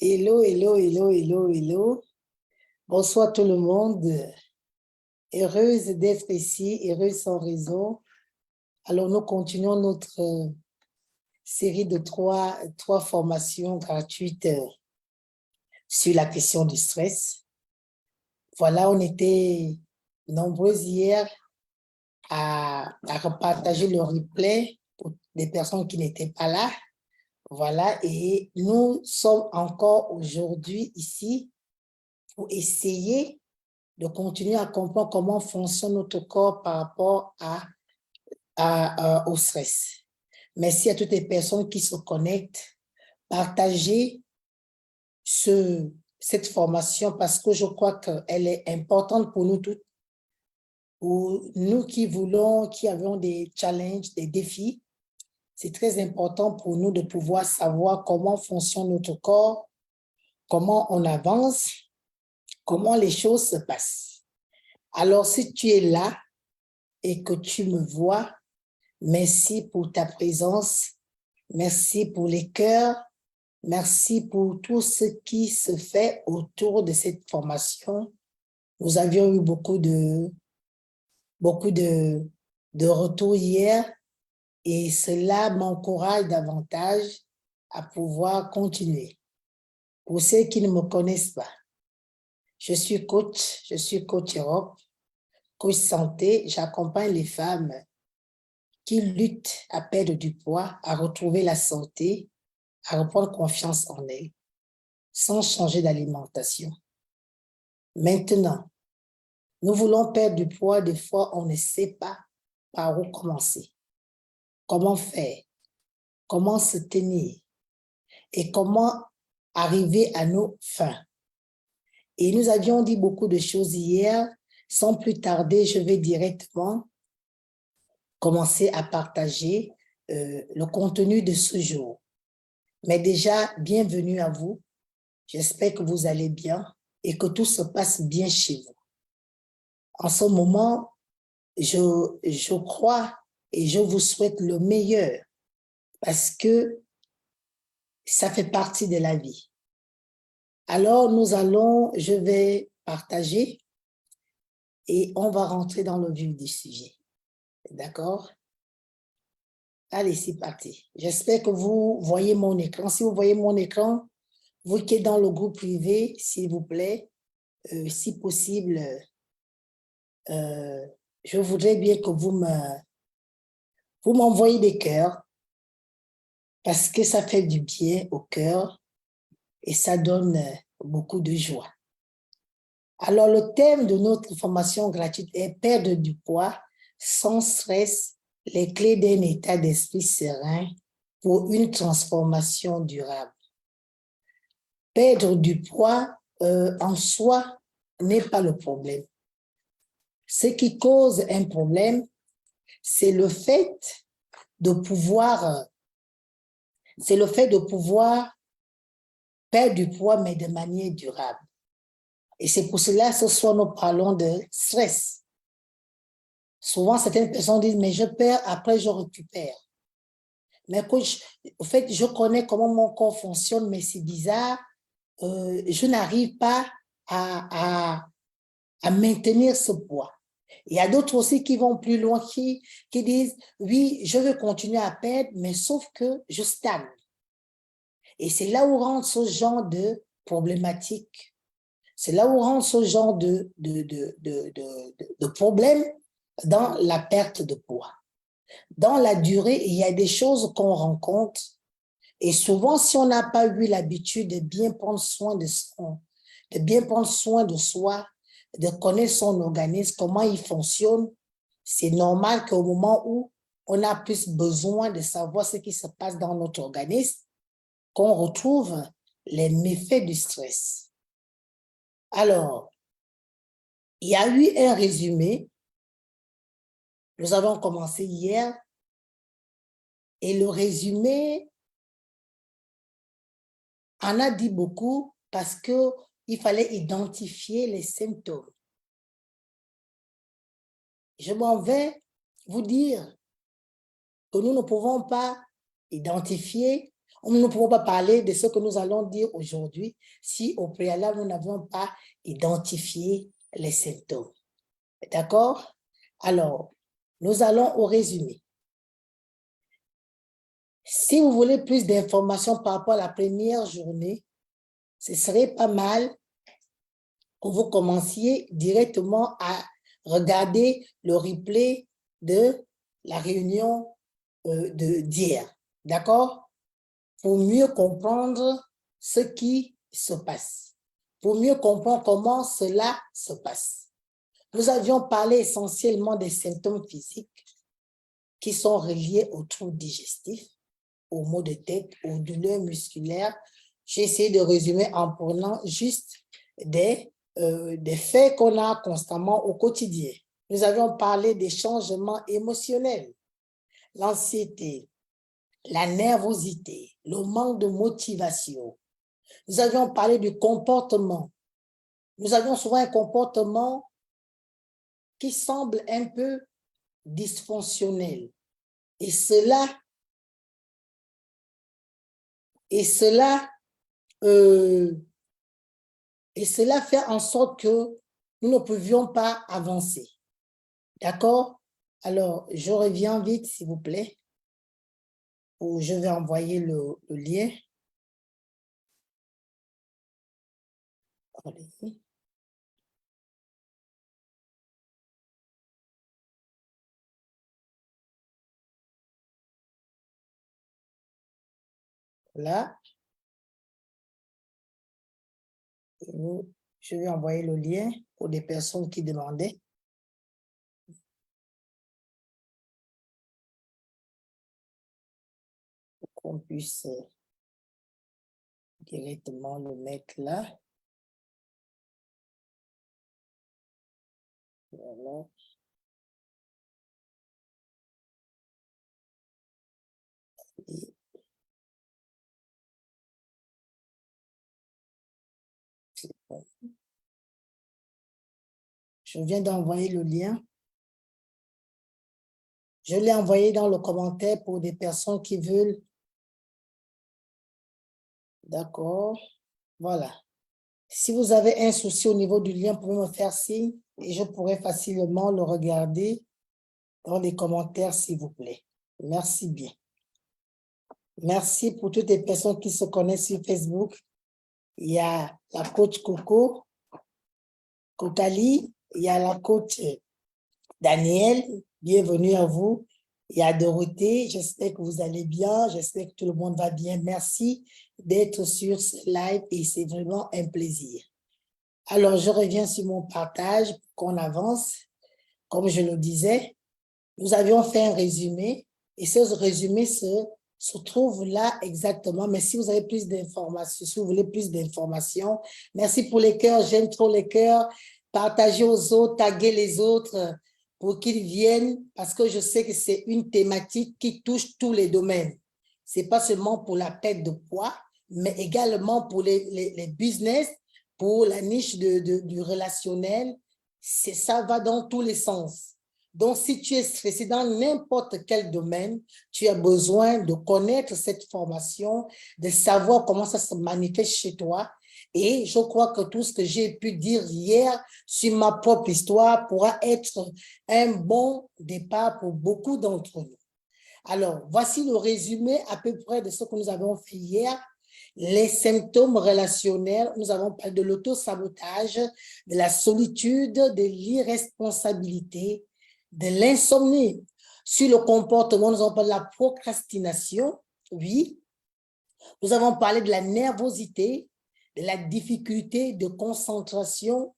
Hello, hello, hello, hello, hello. Bonsoir tout le monde. Heureuse d'être ici, heureuse sans raison. Alors, nous continuons notre série de trois formations gratuites sur la question du stress. Voilà, on était nombreuses hier à repartager le replay pour des personnes qui n'étaient pas là. Voilà, et nous sommes encore aujourd'hui ici pour essayer de continuer à comprendre comment fonctionne notre corps par rapport au stress. Merci à toutes les personnes qui se connectent. Partagez cette formation parce que je crois qu'elle est importante pour nous toutes, pour nous qui avons des challenges, des défis. C'est très important pour nous de pouvoir savoir comment fonctionne notre corps, comment on avance, comment les choses se passent. Alors, si tu es là et que tu me vois, merci pour ta présence, merci pour les cœurs, merci pour tout ce qui se fait autour de cette formation. Nous avions eu beaucoup de retours hier et cela m'encourage davantage à pouvoir continuer. Pour ceux qui ne me connaissent pas, je suis coach Europe, coach santé, j'accompagne les femmes qui luttent à perdre du poids, à retrouver la santé, à reprendre confiance en elles, sans changer d'alimentation. Maintenant, nous voulons perdre du poids, des fois on ne sait pas par où commencer, comment faire, comment se tenir et comment arriver à nos fins. Et nous avions dit beaucoup de choses hier. Sans plus tarder, je vais directement commencer à partager le contenu de ce jour. Mais déjà, bienvenue à vous. J'espère que vous allez bien et que tout se passe bien chez vous. En ce moment, je crois et je vous souhaite le meilleur parce que ça fait partie de la vie. Alors, je vais partager et on va rentrer dans le vif du sujet. D'accord? Allez, c'est parti. J'espère que vous voyez mon écran. Si vous voyez mon écran, vous qui êtes dans le groupe privé, s'il vous plaît, si possible, je voudrais bien que vous m'envoyez des cœurs parce que ça fait du bien au cœur et ça donne beaucoup de joie. Alors, le thème de notre formation gratuite est perdre du poids sans stress, les clés d'un état d'esprit serein pour une transformation durable. Perdre du poids en soi n'est pas le problème. Ce qui cause un problème, c'est le fait de pouvoir perdre du poids, mais de manière durable. Et c'est pour cela, ce soir, nous parlons de stress. Souvent, certaines personnes disent, mais je perds, après je récupère. Mais en fait, je connais comment mon corps fonctionne, mais c'est bizarre. Je n'arrive pas à maintenir ce poids. Il y a d'autres aussi qui vont plus loin, qui disent, oui, je veux continuer à perdre, mais sauf que je stagne. Et c'est là où rentre ce genre de problématique. C'est là où rentre ce genre de problème dans la perte de poids. Dans la durée, il y a des choses qu'on rencontre et souvent, si on n'a pas eu l'habitude de bien prendre soin de soi, de connaître son organisme, comment il fonctionne, c'est normal qu'au moment où on a plus besoin de savoir ce qui se passe dans notre organisme, qu'on retrouve les méfaits du stress. Alors, il y a eu un résumé. Nous avons commencé hier et le résumé en a dit beaucoup parce qu'il fallait identifier les symptômes. Je m'en vais vous dire que nous ne pouvons pas identifier, Nous ne pouvons pas parler de ce que nous allons dire aujourd'hui si au préalable, nous n'avons pas identifié les symptômes. D'accord? Alors, nous allons au résumé. Si vous voulez plus d'informations par rapport à la première journée, ce serait pas mal que vous commenciez directement à regarder le replay de la réunion d'hier. D'accord? Pour mieux comprendre ce qui se passe, pour mieux comprendre comment cela se passe. Nous avions parlé essentiellement des symptômes physiques qui sont reliés aux troubles digestifs, aux maux de tête, aux douleurs musculaires. J'ai essayé de résumer en prenant juste des faits qu'on a constamment au quotidien. Nous avions parlé des changements émotionnels, l'anxiété, la nervosité, le manque de motivation. Nous avions parlé du comportement. Nous avions souvent un comportement qui semble un peu dysfonctionnel. Et cela fait en sorte que nous ne pouvions pas avancer. D'accord? Alors, je reviens vite, s'il vous plaît, ou je vais envoyer le lien. Allez-y. Là, je vais envoyer le lien pour des personnes qui demandaient. Pour qu'on puisse directement le mettre là. Voilà. Et bon. Je viens d'envoyer le lien. Je l'ai envoyé dans le commentaire pour des personnes qui veulent. D'accord. Voilà. Si vous avez un souci au niveau du lien, vous pouvez me faire signe et je pourrai facilement le regarder dans les commentaires, s'il vous plaît. Merci bien. Merci pour toutes les personnes qui se connaissent sur Facebook. Il y a la coach Coco, Kokali, il y a la coach Daniel, bienvenue à vous. Il y a Dorothée, j'espère que vous allez bien, j'espère que tout le monde va bien. Merci d'être sur ce live et c'est vraiment un plaisir. Alors, je reviens sur mon partage pour qu'on avance. Comme je le disais, nous avions fait un résumé et ce résumé se trouve là exactement. Mais si vous avez plus d'informations, si vous voulez plus d'informations, merci pour les cœurs, j'aime trop les cœurs. Partagez aux autres, taguez les autres pour qu'ils viennent parce que je sais que c'est une thématique qui touche tous les domaines. Ce n'est pas seulement pour la perte de poids, mais également pour les business, pour la niche du relationnel. Ça va dans tous les sens. Donc, si tu es stressé dans n'importe quel domaine, tu as besoin de connaître cette formation, de savoir comment ça se manifeste chez toi. Et je crois que tout ce que j'ai pu dire hier sur ma propre histoire pourra être un bon départ pour beaucoup d'entre nous. Alors, voici le résumé à peu près de ce que nous avons fait hier. Les symptômes relationnels, nous avons parlé de l'auto-sabotage, de la solitude, de l'irresponsabilité, de l'insomnie. Sur le comportement, nous avons parlé de la procrastination, oui. Nous avons parlé de la nervosité, de la difficulté de concentration,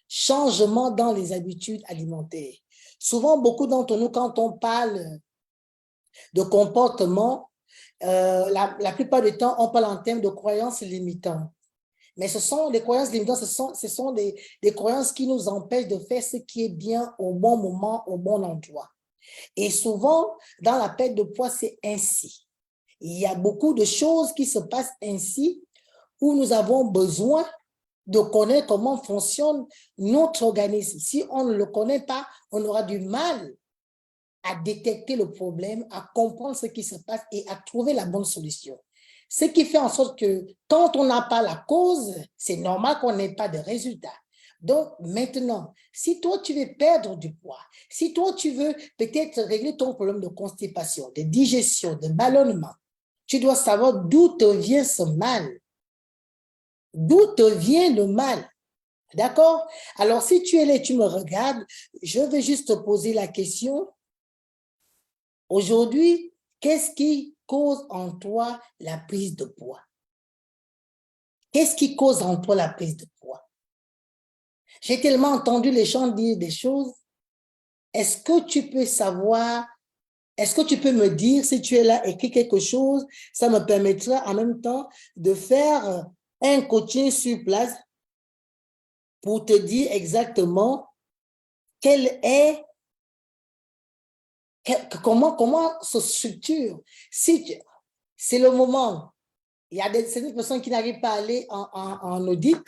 changement dans les habitudes alimentaires. Souvent, beaucoup d'entre nous, quand on parle de comportement, la plupart du temps, on parle en termes de croyances limitantes. Mais ce sont des croyances limitantes, ce sont des croyances qui nous empêchent de faire ce qui est bien au bon moment, au bon endroit. Et souvent, dans la perte de poids, c'est ainsi. Il y a beaucoup de choses qui se passent ainsi où nous avons besoin de connaître comment fonctionne notre organisme. Si on ne le connaît pas, on aura du mal à détecter le problème, à comprendre ce qui se passe et à trouver la bonne solution. Ce qui fait en sorte que quand on n'a pas la cause, c'est normal qu'on n'ait pas de résultat. Donc, maintenant, si toi, tu veux perdre du poids, si toi, tu veux peut-être régler ton problème de constipation, de digestion, de ballonnement, tu dois savoir d'où te vient ce mal. D'où te vient le mal. D'accord? Alors, si tu es là et tu me regardes, je vais juste te poser la question. Aujourd'hui, qu'est-ce qui cause en toi la prise de poids? Qu'est-ce qui cause en toi la prise de poids? J'ai tellement entendu les gens dire des choses. Est-ce que tu peux savoir, est-ce que tu peux me dire si tu es là, écris quelque chose, ça me permettra en même temps de faire un coaching sur place pour te dire exactement quel est, comment se structure. Si c'est le moment, il y a certaines personnes qui n'arrivent pas à aller en audit,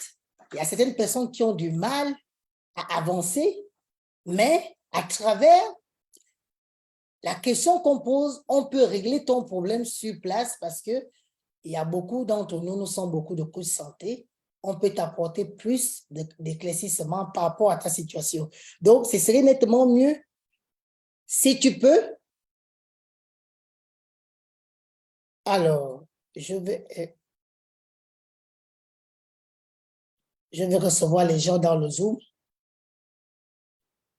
il y a certaines personnes qui ont du mal à avancer, mais à travers la question qu'on pose, on peut régler ton problème sur place parce que il y a beaucoup d'entre nous, nous sommes beaucoup de coachs santé, on peut t'apporter plus d'éclaircissement par rapport à ta situation. Donc, ce serait nettement mieux si tu peux. Alors, je vais recevoir les gens dans le Zoom.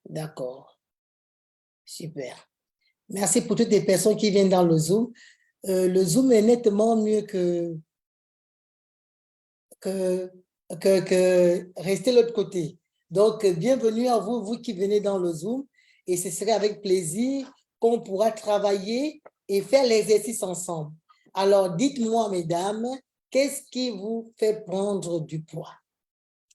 D'accord. Super. Merci pour toutes les personnes qui viennent dans le Zoom. Le Zoom est nettement mieux que rester de l'autre côté. Donc, bienvenue à vous, vous qui venez dans le Zoom. Et ce serait avec plaisir qu'on pourra travailler et faire l'exercice ensemble. Alors, dites-moi, mesdames, qu'est-ce qui vous fait prendre du poids?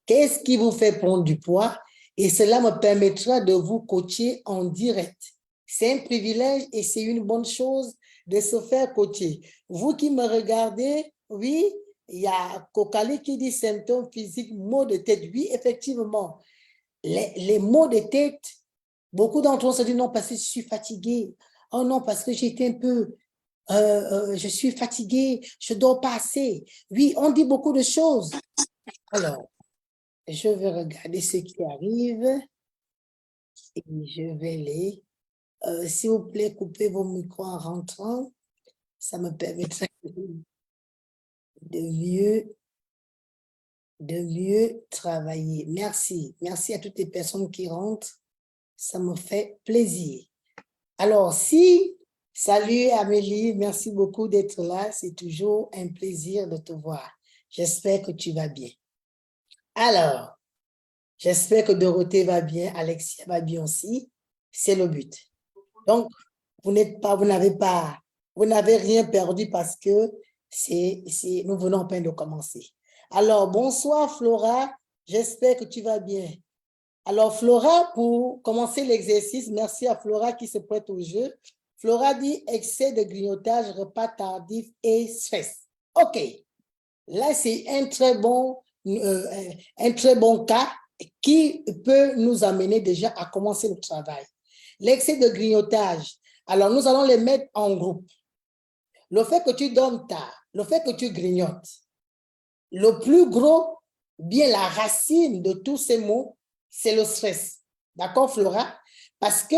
Qu'est-ce qui vous fait prendre du poids? Et cela me permettra de vous coacher en direct. C'est un privilège et c'est une bonne chose de se faire coacher. Vous qui me regardez, oui, il y a Kokali qui dit symptômes physiques, maux de tête. Oui, effectivement, les maux de tête, beaucoup d'entre eux se disent non parce que je suis fatiguée. Oh non, parce que j'étais un peu, je suis fatiguée, je ne dors pas assez. Oui, on dit beaucoup de choses. Alors, je vais regarder ce qui arrive et je vais les... s'il vous plaît, coupez vos micros en rentrant. Ça me permettra de mieux travailler. Merci. Merci à toutes les personnes qui rentrent. Ça me fait plaisir. Alors, salut Amélie, merci beaucoup d'être là. C'est toujours un plaisir de te voir. J'espère que tu vas bien. Alors, j'espère que Dorothée va bien, Alexia va bien aussi. C'est le but. Donc, vous n'avez rien perdu parce que nous venons à peine de commencer. Alors, bonsoir Flora, j'espère que tu vas bien. Alors, Flora, pour commencer l'exercice, merci à Flora qui se prête au jeu. Flora dit excès de grignotage, repas tardif et stress. OK. Là, c'est un très bon cas qui peut nous amener déjà à commencer le travail. L'excès de grignotage. Alors, nous allons les mettre en groupe. Le fait que tu dormes tard, le fait que tu grignotes, le plus gros, bien la racine de tous ces mots, c'est le stress. D'accord, Flora? Parce que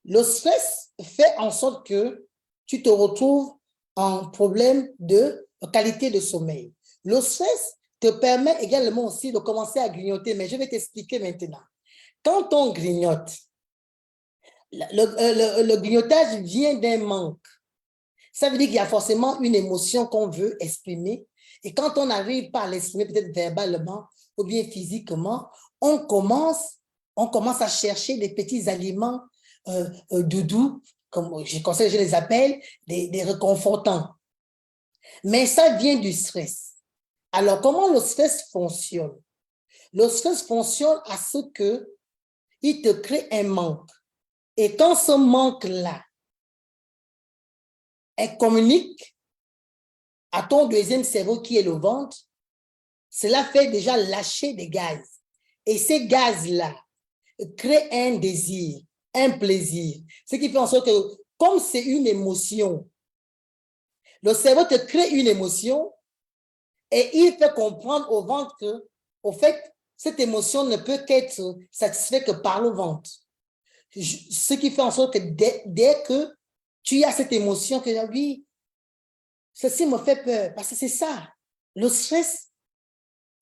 le stress fait en sorte que tu te retrouves en problème de qualité de sommeil. Le stress te permet également aussi de commencer à grignoter, mais je vais t'expliquer maintenant. Quand on grignote, le grignotage vient d'un manque. Ça veut dire qu'il y a forcément une émotion qu'on veut exprimer. Et quand on n'arrive pas à l'exprimer, peut-être verbalement ou bien physiquement, on commence à chercher des petits aliments doudous, comme je les appelle, des réconfortants. Mais ça vient du stress. Alors, comment le stress fonctionne? Le stress fonctionne à ce qu'il te crée un manque. Et quand ce manque-là, elle communique à ton deuxième cerveau qui est le ventre, cela fait déjà lâcher des gaz. Et ces gaz-là créent un désir, un plaisir. Ce qui fait en sorte que, comme c'est une émotion, Le cerveau te crée une émotion et il fait comprendre au ventre que, au fait, cette émotion ne peut qu'être satisfaite que par le ventre. Ce qui fait en sorte que dès que tu as cette émotion, que oui, ceci me fait peur, parce que c'est ça. Le stress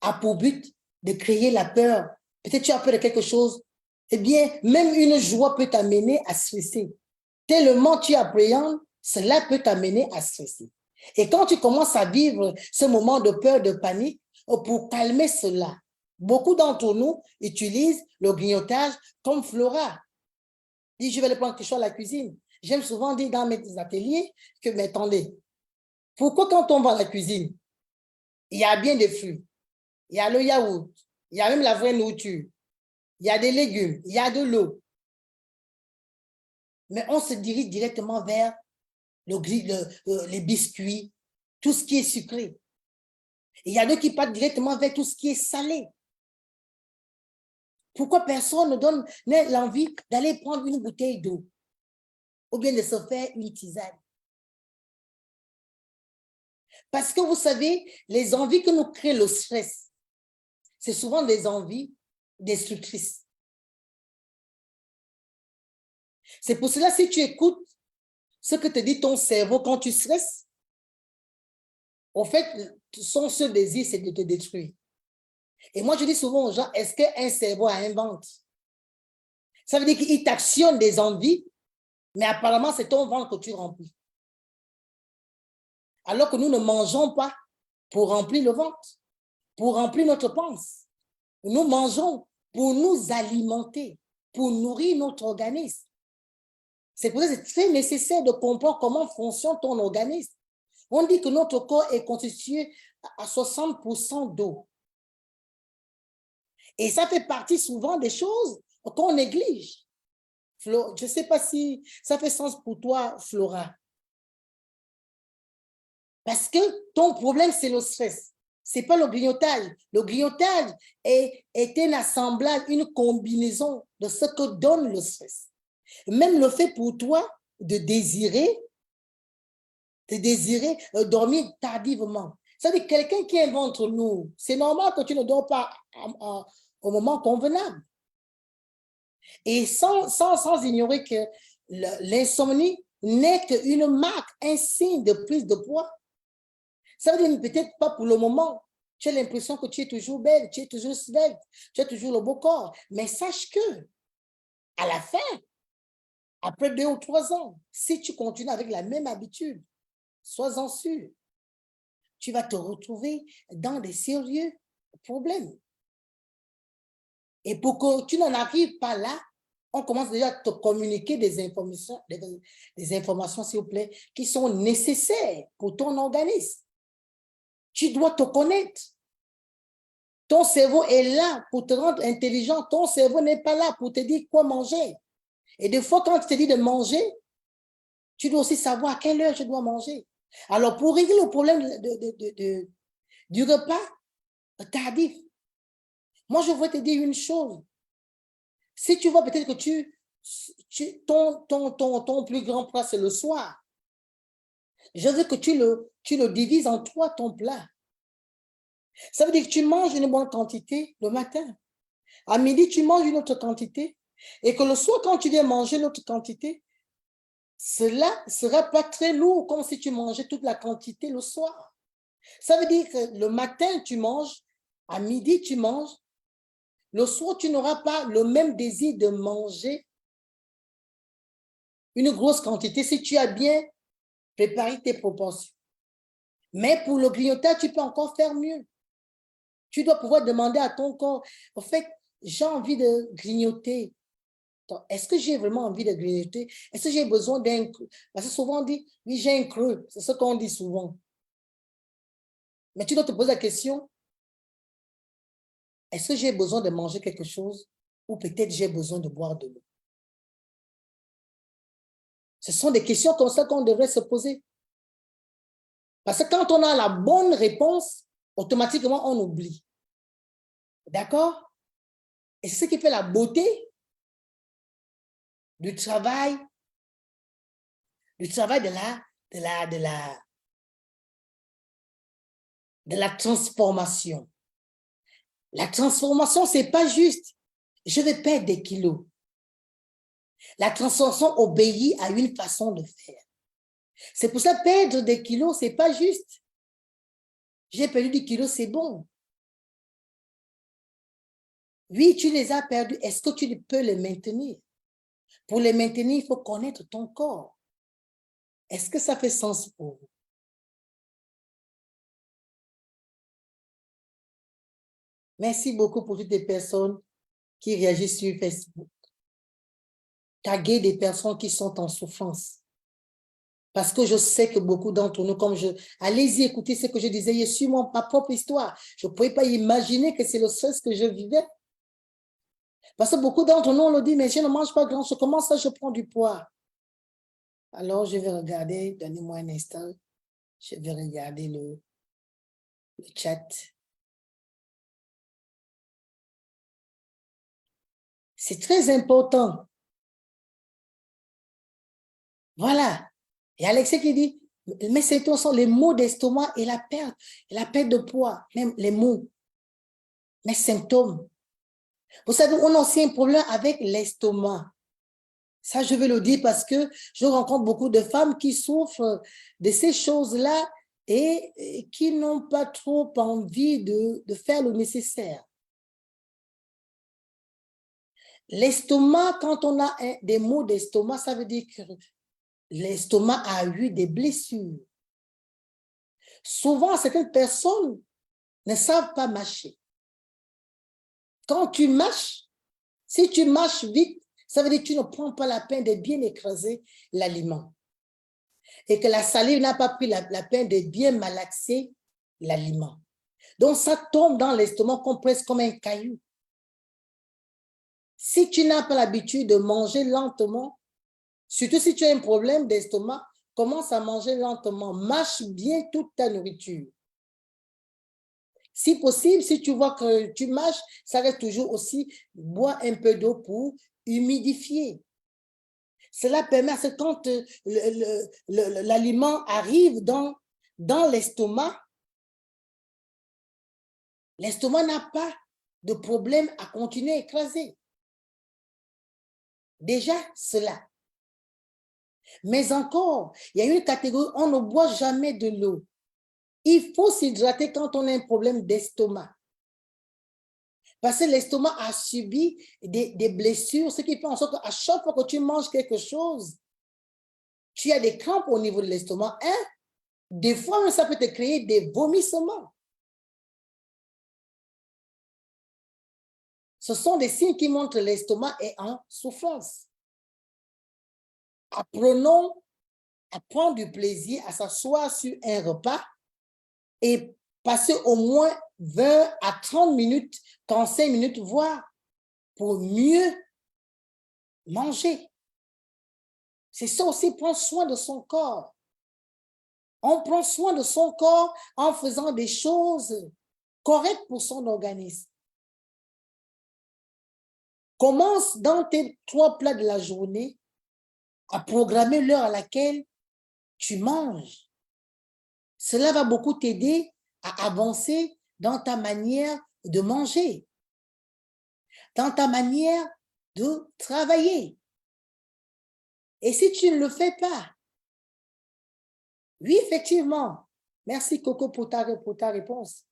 a pour but de créer la peur. Peut-être tu as peur de quelque chose. Eh bien, même une joie peut t'amener à stresser. Tellement tu appréhendes, cela peut t'amener à stresser. Et quand tu commences à vivre ce moment de peur, de panique, pour calmer cela, beaucoup d'entre nous utilisent le grignotage comme Flora. Dit, je vais le prendre quelque chose à la cuisine. J'aime souvent dire dans mes ateliers que, mais attendez, pourquoi quand on va à la cuisine, il y a bien des fruits, il y a le yaourt, il y a même la vraie nourriture, il y a des légumes, il y a de l'eau. Mais on se dirige directement vers les biscuits, tout ce qui est sucré. Et il y a d'autres qui partent directement vers tout ce qui est salé. Pourquoi personne ne donne l'envie d'aller prendre une bouteille d'eau ou bien de se faire une tisane? Parce que vous savez, les envies que nous crée le stress, c'est souvent des envies destructrices. C'est pour cela, si tu écoutes ce que te dit ton cerveau quand tu stresses, au fait, ce désir, c'est de te détruire. Et moi, je dis souvent aux gens, est-ce qu'un cerveau a un ventre? Ça veut dire qu'il t'actionne des envies, mais apparemment, c'est ton ventre que tu remplis. Alors que nous ne mangeons pas pour remplir le ventre, pour remplir notre panse. Nous mangeons pour nous alimenter, pour nourrir notre organisme. C'est pour ça que c'est très nécessaire de comprendre comment fonctionne ton organisme. On dit que notre corps est constitué à 60% d'eau. Et ça fait partie souvent des choses qu'on néglige. Je ne sais pas si ça fait sens pour toi, Flora. Parce que ton problème, c'est le stress. Ce n'est pas le grignotage. Le grignotage est un assemblage, une combinaison de ce que donne le stress. Même le fait pour toi de désirer dormir tardivement. C'est-à-dire quelqu'un qui est ventre lourd, c'est normal que tu ne dors pas au moment convenable. Et sans ignorer que l'insomnie n'est qu'une marque, un signe de prise de poids. Ça veut dire peut-être pas pour le moment. Tu as l'impression que tu es toujours belle, tu es toujours svelte, tu as toujours le beau corps. Mais sache que, à la fin, après 2 ou 3 ans, si tu continues avec la même habitude, sois-en sûr, tu vas te retrouver dans des sérieux problèmes. Et pour que tu n'en arrives pas là, on commence déjà à te communiquer des informations, s'il vous plaît, qui sont nécessaires pour ton organisme. Tu dois te connaître. Ton cerveau est là pour te rendre intelligent. Ton cerveau n'est pas là pour te dire quoi manger. Et des fois, quand tu te dis de manger, tu dois aussi savoir à quelle heure je dois manger. Alors, pour régler le problème du repas tardif, moi, je veux te dire une chose. Si tu vois peut-être que ton plus grand plat, c'est le soir, je veux que tu le divises en 3, ton plat. Ça veut dire que tu manges une bonne quantité le matin. À midi, tu manges une autre quantité. Et que le soir, quand tu viens manger l'autre quantité, cela ne sera pas très lourd comme si tu mangeais toute la quantité le soir. Ça veut dire que le matin, tu manges, à midi, tu manges, le soir, tu n'auras pas le même désir de manger une grosse quantité si tu as bien préparé tes proportions. Mais pour le grignotage, tu peux encore faire mieux. Tu dois pouvoir demander à ton corps, en fait, j'ai envie de grignoter. Est-ce que j'ai vraiment envie de grignoter? Est-ce que j'ai besoin d'un creux? Parce que souvent on dit, oui, j'ai un creux. C'est ce qu'on dit souvent. Mais tu dois te poser la question, est-ce que j'ai besoin de manger quelque chose ou peut-être j'ai besoin de boire de l'eau? Ce sont des questions comme ça qu'on devrait se poser. Parce que quand on a la bonne réponse, automatiquement, on oublie. D'accord? Et c'est ce qui fait la beauté du travail de de la transformation. La transformation, ce n'est pas juste, je vais perdre des kilos. La transformation obéit à une façon de faire. C'est pour ça que perdre des kilos, ce n'est pas juste. J'ai perdu des kilos, c'est bon. Oui, tu les as perdus. Est-ce que tu peux les maintenir? Pour les maintenir, il faut connaître ton corps. Est-ce que ça fait sens pour vous? Merci beaucoup pour toutes les personnes qui réagissent sur Facebook. Taguez des personnes qui sont en souffrance. Parce que je sais que beaucoup d'entre nous, allez-y, écoutez ce que je disais hier sur ma propre histoire. Je ne pouvais pas imaginer que c'est le stress que je vivais. Parce que beaucoup d'entre nous, on le dit, mais je ne mange pas grand-chose. Comment ça, je prends du poids? Alors, je vais regarder, donnez-moi un instant. Je vais regarder le chat. C'est très important. Voilà. Et Alexis qui dit, mais c'est les maux d'estomac et la perte de poids, même les maux, les symptômes. Vous savez, on a aussi un problème avec l'estomac. Ça, je veux le dire parce que je rencontre beaucoup de femmes qui souffrent de ces choses-là et qui n'ont pas trop envie de faire le nécessaire. L'estomac, quand on a des maux d'estomac, ça veut dire que l'estomac a eu des blessures. Souvent, certaines personnes ne savent pas mâcher. Quand tu mâches, si tu mâches vite, ça veut dire que tu ne prends pas la peine de bien écraser l'aliment. Et que la salive n'a pas pris la peine de bien malaxer l'aliment. Donc, ça tombe dans l'estomac presque comme un caillou. Si tu n'as pas l'habitude de manger lentement, surtout si tu as un problème d'estomac, commence à manger lentement. Mâche bien toute ta nourriture. Si possible, si tu vois que tu mâches, ça reste toujours aussi, bois un peu d'eau pour humidifier. Cela permet à ce que quand l'aliment arrive dans l'estomac, l'estomac n'a pas de problème à continuer à écraser. Déjà, cela. Mais encore, il y a une catégorie, on ne boit jamais de l'eau. Il faut s'hydrater quand on a un problème d'estomac. Parce que l'estomac a subi des blessures, ce qui fait en sorte qu'à chaque fois que tu manges quelque chose, tu as des crampes au niveau de l'estomac. Des fois, ça peut te créer des vomissements. Ce sont des signes qui montrent que l'estomac est en souffrance. Apprenons à prendre du plaisir, à s'asseoir sur un repas et passer au moins 20 à 30 minutes, 45 minutes, voire pour mieux manger. C'est ça aussi, prendre soin de son corps. On prend soin de son corps en faisant des choses correctes pour son organisme. Commence dans tes 3 plats de la journée à programmer l'heure à laquelle tu manges. Cela va beaucoup t'aider à avancer dans ta manière de manger, dans ta manière de travailler. Et si tu ne le fais pas, oui, effectivement, merci Coco pour ta réponse.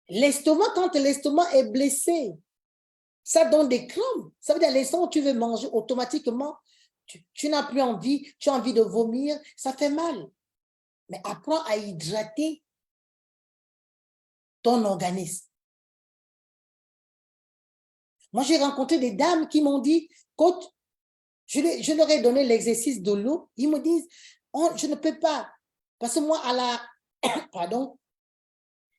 L'estomac, quand l'estomac est blessé, ça donne des crampes. Ça veut dire à l'instant où tu veux manger, automatiquement, tu n'as plus envie, tu as envie de vomir, ça fait mal. Mais apprends à hydrater ton organisme. Moi, j'ai rencontré des dames qui m'ont dit, coach, je leur ai donné l'exercice de l'eau. Ils me disent, je ne peux pas. Parce que moi, pardon,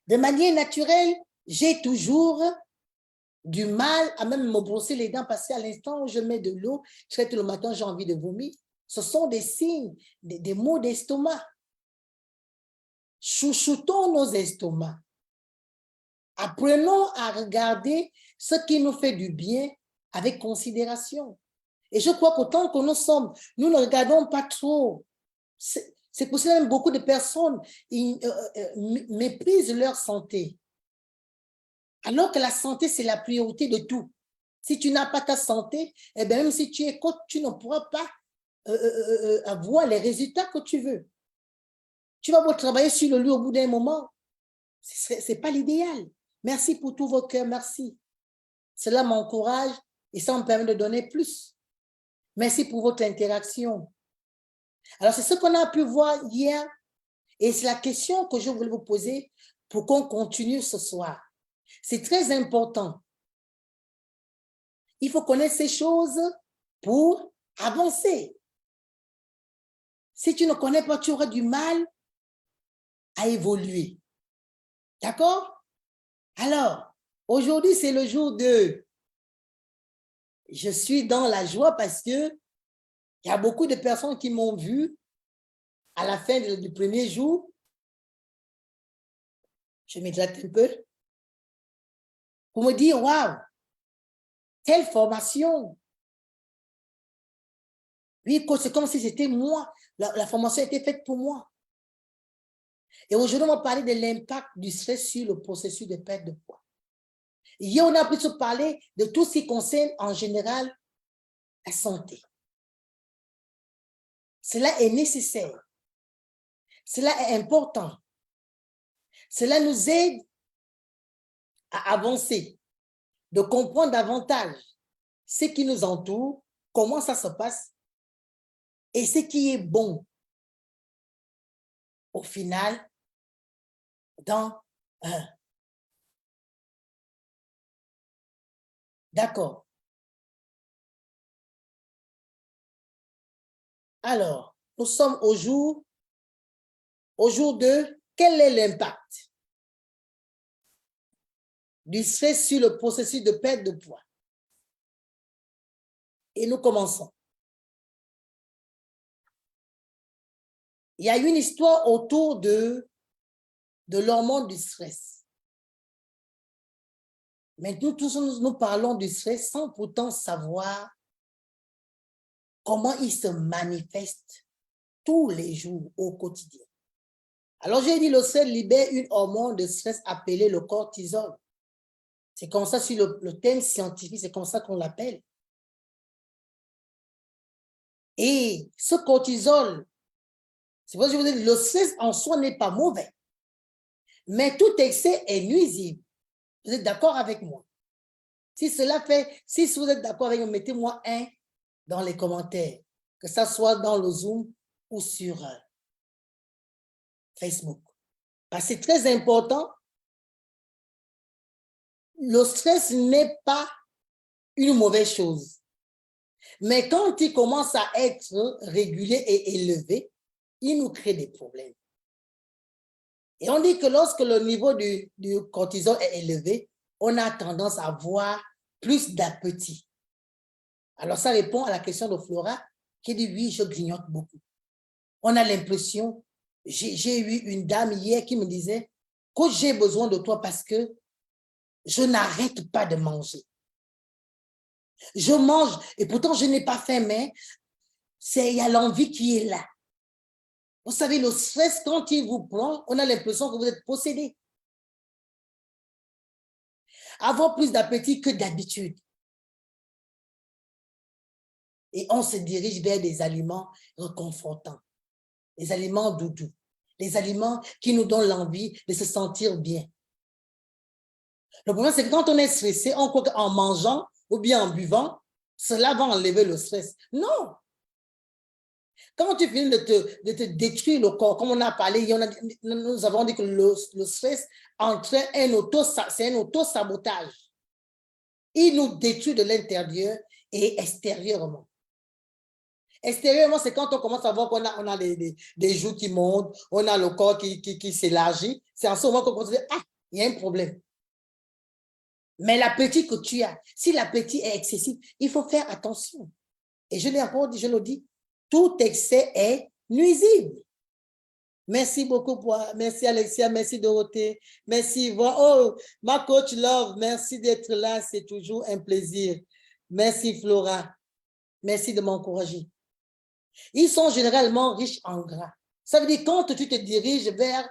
de manière naturelle, j'ai toujours du mal à même me brosser les dents parce qu'à l'instant où je mets de l'eau, tout le matin, j'ai envie de vomir. Ce sont des signes, des maux d'estomac. Chouchoutons nos estomacs. Apprenons à regarder ce qui nous fait du bien avec considération. Et je crois qu'autant que nous sommes, nous ne regardons pas trop. C'est C'est pour cela que beaucoup de personnes méprisent leur santé. Alors que la santé, c'est la priorité de tout. Si tu n'as pas ta santé, eh bien, même si tu es coach, tu ne pourras pas avoir les résultats que tu veux. Tu vas travailler sur le lieu au bout d'un moment. Ce n'est pas l'idéal. Merci pour tous vos cœurs, merci. Cela m'encourage et ça me permet de donner plus. Merci pour votre interaction. Alors, c'est ce qu'on a pu voir hier et c'est la question que je voulais vous poser pour qu'on continue ce soir. C'est très important. Il faut connaître ces choses pour avancer. Si tu ne connais pas, tu auras du mal à évoluer. D'accord? Alors, aujourd'hui, c'est le jour de... Je suis dans la joie parce que il y a beaucoup de personnes qui m'ont vu à la fin du premier jour. Je m'éclate un peu. Pour me dire, waouh, quelle formation. Oui, c'est comme si c'était moi. La formation était faite pour moi. Et aujourd'hui, on va parler de l'impact du stress sur le processus de perte de poids. Hier, on a pu se parler de tout ce qui concerne en général la santé. Cela est nécessaire. Cela est important. Cela nous aide à avancer, de comprendre davantage ce qui nous entoure, comment ça se passe et ce qui est bon au final dans un. D'accord. Alors, nous sommes au jour de quel est l'impact du stress sur le processus de perte de poids. Et nous commençons. Il y a une histoire autour de l'hormone du stress. Mais nous tous, nous parlons du stress sans pourtant savoir comment il se manifeste tous les jours au quotidien. Alors, j'ai dit, le stress libère une hormone de stress appelée le cortisol. C'est comme ça, sur le thème scientifique, c'est comme ça qu'on l'appelle. Et ce cortisol, c'est pour ça que je vous dis, le stress en soi n'est pas mauvais. Mais tout excès est nuisible. Vous êtes d'accord avec moi? Si vous êtes d'accord avec moi, mettez-moi un dans les commentaires, que ça soit dans le Zoom ou sur Facebook. Parce que c'est très important. Le stress n'est pas une mauvaise chose. Mais quand il commence à être régulé et élevé, il nous crée des problèmes. Et on dit que lorsque le niveau du cortisol est élevé, on a tendance à avoir plus d'appétit. Alors, ça répond à la question de Flora qui dit, oui, je grignote beaucoup. On a l'impression, j'ai eu une dame hier qui me disait que j'ai besoin de toi parce que je n'arrête pas de manger. Je mange et pourtant je n'ai pas faim, mais il y a l'envie qui est là. Vous savez, le stress, quand il vous prend, on a l'impression que vous êtes possédé. Avoir plus d'appétit que d'habitude. Et on se dirige vers des aliments réconfortants, des aliments doudous, des aliments qui nous donnent l'envie de se sentir bien. Le problème, c'est que quand on est stressé, on croit qu'en mangeant ou bien en buvant, cela va enlever le stress. Non! Quand tu finis de te détruire le corps, comme on a parlé, nous avons dit que le stress entraîne c'est un auto-sabotage. Il nous détruit de l'intérieur et extérieurement. Extérieurement, c'est quand on commence à voir qu'on a des joues qui montent, on a le corps qui s'élargit. C'est en ce moment qu'on commence à dire, ah, il y a un problème. Mais l'appétit que tu as, si l'appétit est excessif, il faut faire attention. Et je l'ai encore dit, je le dis, tout excès est nuisible. Merci beaucoup, merci Alexia, merci Dorothée, merci Yvonne. Oh, ma coach Love, merci d'être là, c'est toujours un plaisir. Merci Flora, merci de m'encourager. Ils sont généralement riches en gras. Ça veut dire quand tu te diriges vers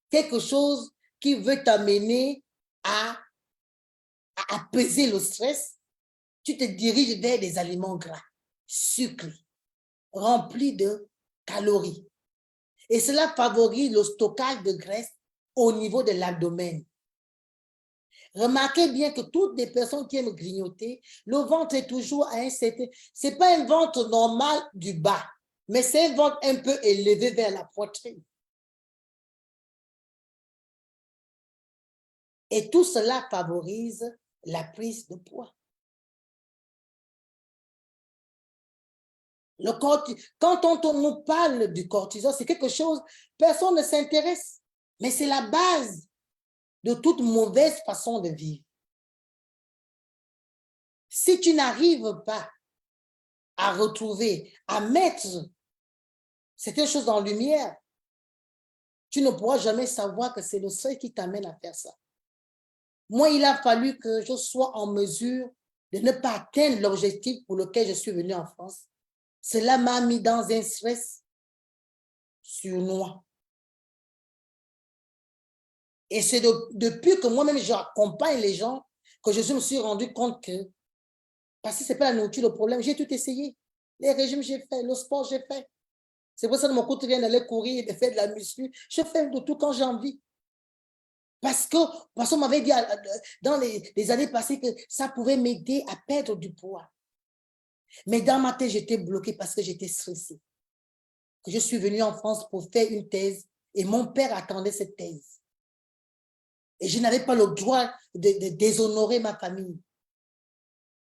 quelque chose qui veut t'amener à apaiser le stress, tu te diriges vers des aliments gras, sucrés, remplis de calories. Et cela favorise le stockage de graisse au niveau de l'abdomen. Remarquez bien que toutes les personnes qui aiment grignoter, le ventre est toujours à un certain... Ce n'est pas un ventre normal du bas, mais c'est un ventre un peu élevé vers la poitrine. Et tout cela favorise la prise de poids. Quand on nous parle du cortisol, c'est quelque chose, personne ne s'intéresse, mais c'est la base de toute mauvaise façon de vivre. Si tu n'arrives pas à retrouver, à mettre certaines choses en lumière, tu ne pourras jamais savoir que c'est le stress qui t'amène à faire ça. Moi, il a fallu que je sois en mesure de ne pas atteindre l'objectif pour lequel je suis venue en France. Cela m'a mis dans un stress surnois. Et c'est depuis que moi-même j'accompagne les gens que je me suis rendu compte que, parce que ce n'est pas la nourriture le problème, j'ai tout essayé. Les régimes, j'ai fait, le sport, j'ai fait. C'est pour ça que mon coût vient d'aller courir, de faire de la muscu. Je fais de tout quand j'ai envie. Parce qu'on m'avait dit dans les années passées que ça pouvait m'aider à perdre du poids. Mais dans ma tête, j'étais bloquée parce que j'étais stressée. Je suis venue en France pour faire une thèse et mon père attendait cette thèse. Et je n'avais pas le droit de déshonorer ma famille.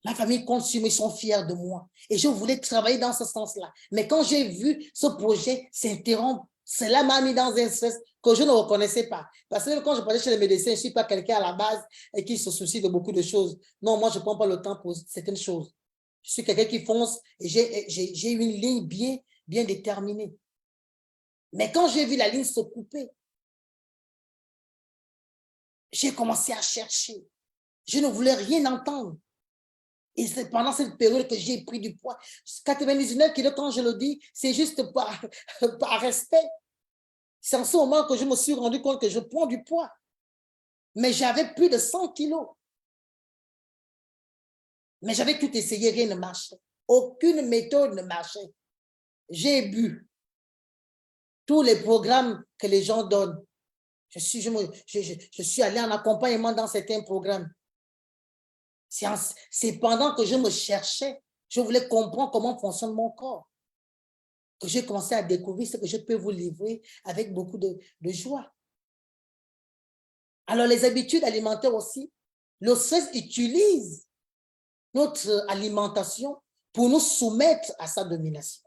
Ma famille compte sur moi, ils sont fiers de moi. Et je voulais travailler dans ce sens-là. Mais quand j'ai vu ce projet s'interrompre, cela m'a mis dans un stress que je ne reconnaissais pas. Parce que quand je parlais chez les médecins, je ne suis pas quelqu'un à la base et qui se soucie de beaucoup de choses. Non, moi, je ne prends pas le temps pour certaines choses. Je suis quelqu'un qui fonce et j'ai une ligne bien déterminée. Mais quand j'ai vu la ligne se couper, j'ai commencé à chercher. Je ne voulais rien entendre. Et c'est pendant cette période que j'ai pris du poids. 99 kilos, quand je le dis, c'est juste par respect. C'est en ce moment que je me suis rendu compte que je prends du poids. Mais j'avais plus de 100 kilos. Mais j'avais tout essayé, rien ne marchait. Aucune méthode ne marchait. J'ai bu tous les programmes que les gens donnent. Je suis allée en accompagnement dans certains programmes. C'est pendant que je me cherchais, je voulais comprendre comment fonctionne mon corps, que j'ai commencé à découvrir ce que je peux vous livrer avec beaucoup de joie. Alors, les habitudes alimentaires aussi, le stress utilise notre alimentation pour nous soumettre à sa domination.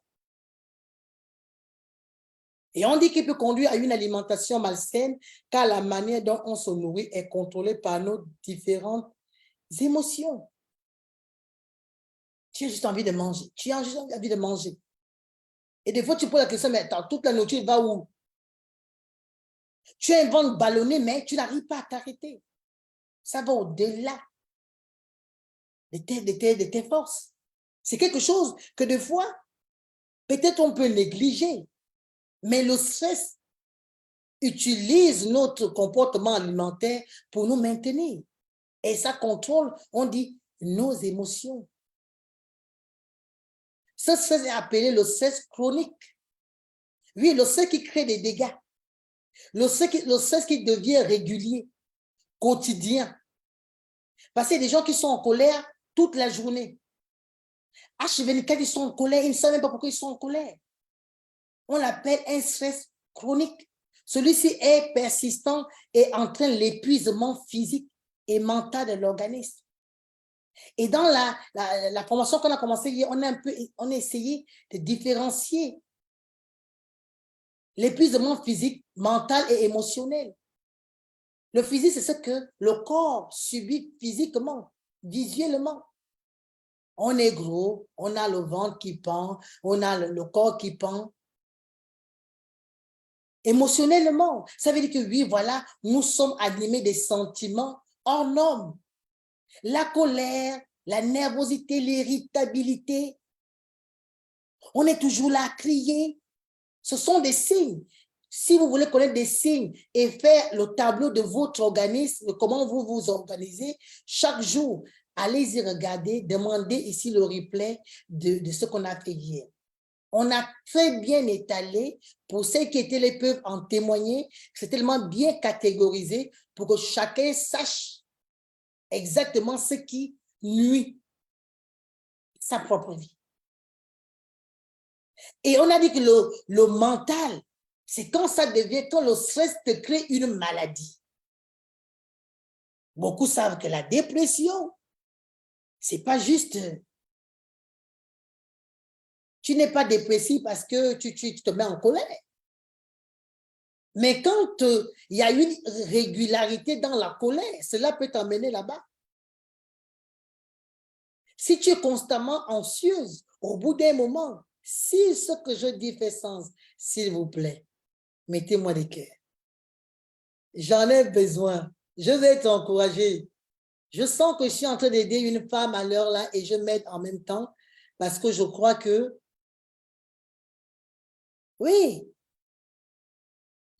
Et on dit qu'il peut conduire à une alimentation malsaine car la manière dont on se nourrit est contrôlée par nos différentes émotions. Tu as juste envie de manger. Tu as juste envie de manger. Et des fois, tu poses la question, mais attends, toute la nourriture va où? Tu as un ventre ballonné, mais tu n'arrives pas à t'arrêter. Ça va au-delà de tes forces. C'est quelque chose que des fois, peut-être on peut négliger, mais le stress utilise notre comportement alimentaire pour nous maintenir. Et ça contrôle, on dit, nos émotions. Ce stress est appelé le stress chronique. Oui, le stress qui crée des dégâts. Le stress qui devient régulier, quotidien. Parce qu'il y a des gens qui sont en colère toute la journée. H24, ils sont en colère, ils ne savent même pas pourquoi ils sont en colère. On l'appelle un stress chronique. Celui-ci est persistant et entraîne l'épuisement physique et mental de l'organisme. Et dans la formation qu'on a commencé hier, on a essayé de différencier l'épuisement physique, mental et émotionnel. Le physique, c'est ce que le corps subit physiquement, visuellement. On est gros, on a le ventre qui pend, on a le corps qui pend. Émotionnellement, ça veut dire que oui, voilà, nous sommes animés des sentiments hors normes. La colère, la nervosité, l'irritabilité. On est toujours là à crier. Ce sont des signes. Si vous voulez connaître des signes et faire le tableau de votre organisme, comment vous vous organisez, chaque jour, allez-y regarder, demandez ici le replay de ce qu'on a fait hier. On a très bien étalé, pour ceux qui étaient là peuvent en témoigner, c'est tellement bien catégorisé pour que chacun sache exactement ce qui nuit sa propre vie. Et on a dit que le mental, c'est quand ça devient, quand le stress te crée une maladie. Beaucoup savent que la dépression, c'est pas juste, tu n'es pas dépressif parce que tu te mets en colère. Mais quand il y a une régularité dans la colère, cela peut t'emmener là-bas. Si tu es constamment anxieuse, au bout d'un moment, si ce que je dis fait sens, s'il vous plaît, mettez-moi des cœurs. J'en ai besoin. Je vais t'encourager. Je sens que je suis en train d'aider une femme à l'heure là et je m'aide en même temps parce que je crois que, oui,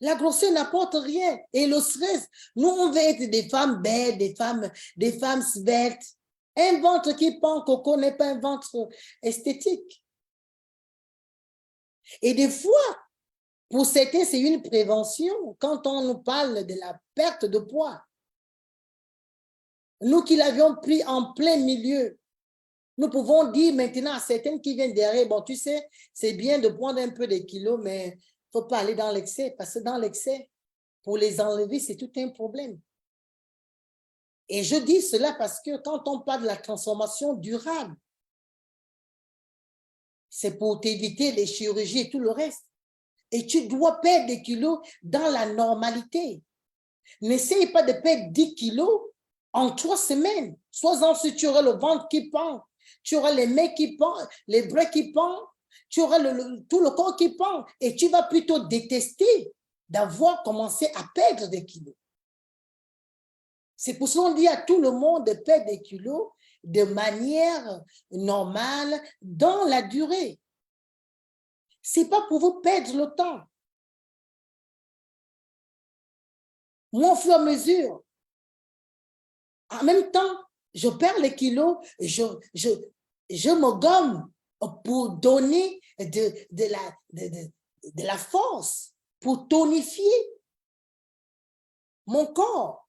la grossesse n'apporte rien. Et le stress, nous, on veut être des femmes belles, des femmes sveltes. Un ventre qui pend, Coco, n'est pas un ventre esthétique. Et des fois, pour certains, c'est une prévention quand on nous parle de la perte de poids. Nous qui l'avions pris en plein milieu, nous pouvons dire maintenant à certaines qui viennent derrière, bon, tu sais, c'est bien de prendre un peu de kilos, mais il ne faut pas aller dans l'excès, parce que dans l'excès, pour les enlever, c'est tout un problème. Et je dis cela parce que quand on parle de la transformation durable, c'est pour t'éviter les chirurgies et tout le reste. Et tu dois perdre des kilos dans la normalité. N'essaye pas de perdre 10 kilos en 3 semaines. Sois-en sûr, tu auras le ventre qui pend, tu auras les mains qui pendent, les bras qui pendent, tu auras tout le corps qui pend. Et tu vas plutôt détester d'avoir commencé à perdre des kilos. C'est pour cela qu'on dit à tout le monde de perdre des kilos de manière normale dans la durée. Ce n'est pas pour vous perdre le temps. Moi, au fur et à mesure, en même temps, je perds les kilos, je me gomme pour donner de la force, pour tonifier mon corps.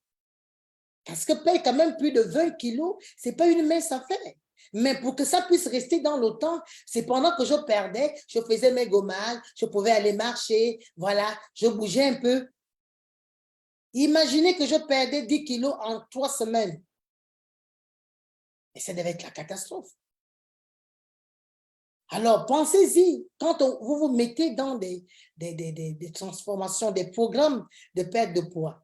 Parce que perdre quand même plus de 20 kilos, ce n'est pas une mince affaire. Mais pour que ça puisse rester dans le temps, c'est pendant que je perdais, je faisais mes gommages, je pouvais aller marcher, voilà, je bougeais un peu. Imaginez que je perdais 10 kilos en 3 semaines. Et ça devait être la catastrophe. Alors, pensez-y, quand vous vous mettez dans des transformations, des programmes de perte de poids,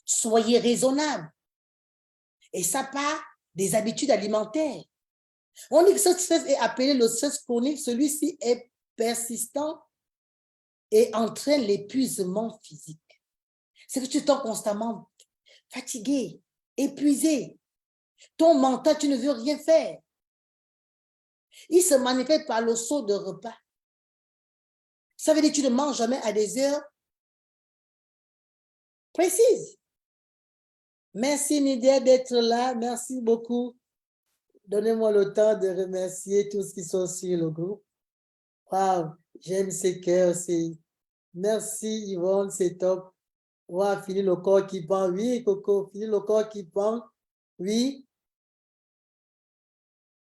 soyez raisonnable. Et ça part des habitudes alimentaires. On dit que ce stress est appelé le stress chronique. Celui-ci est persistant et entraîne l'épuisement physique. C'est que tu te sens constamment fatigué, épuisé. Ton mental, tu ne veux rien faire. Il se manifeste par le saut de repas. Ça veut dire que tu ne manges jamais à des heures précises. Merci Nidia d'être là. Merci beaucoup. Donnez-moi le temps de remercier tous ceux qui sont sur le groupe. Wow, j'aime ces cœurs aussi. Merci Yvonne, c'est top. Wow, fini le corps qui pend. Oui, Coco, fini le corps qui pend. Oui.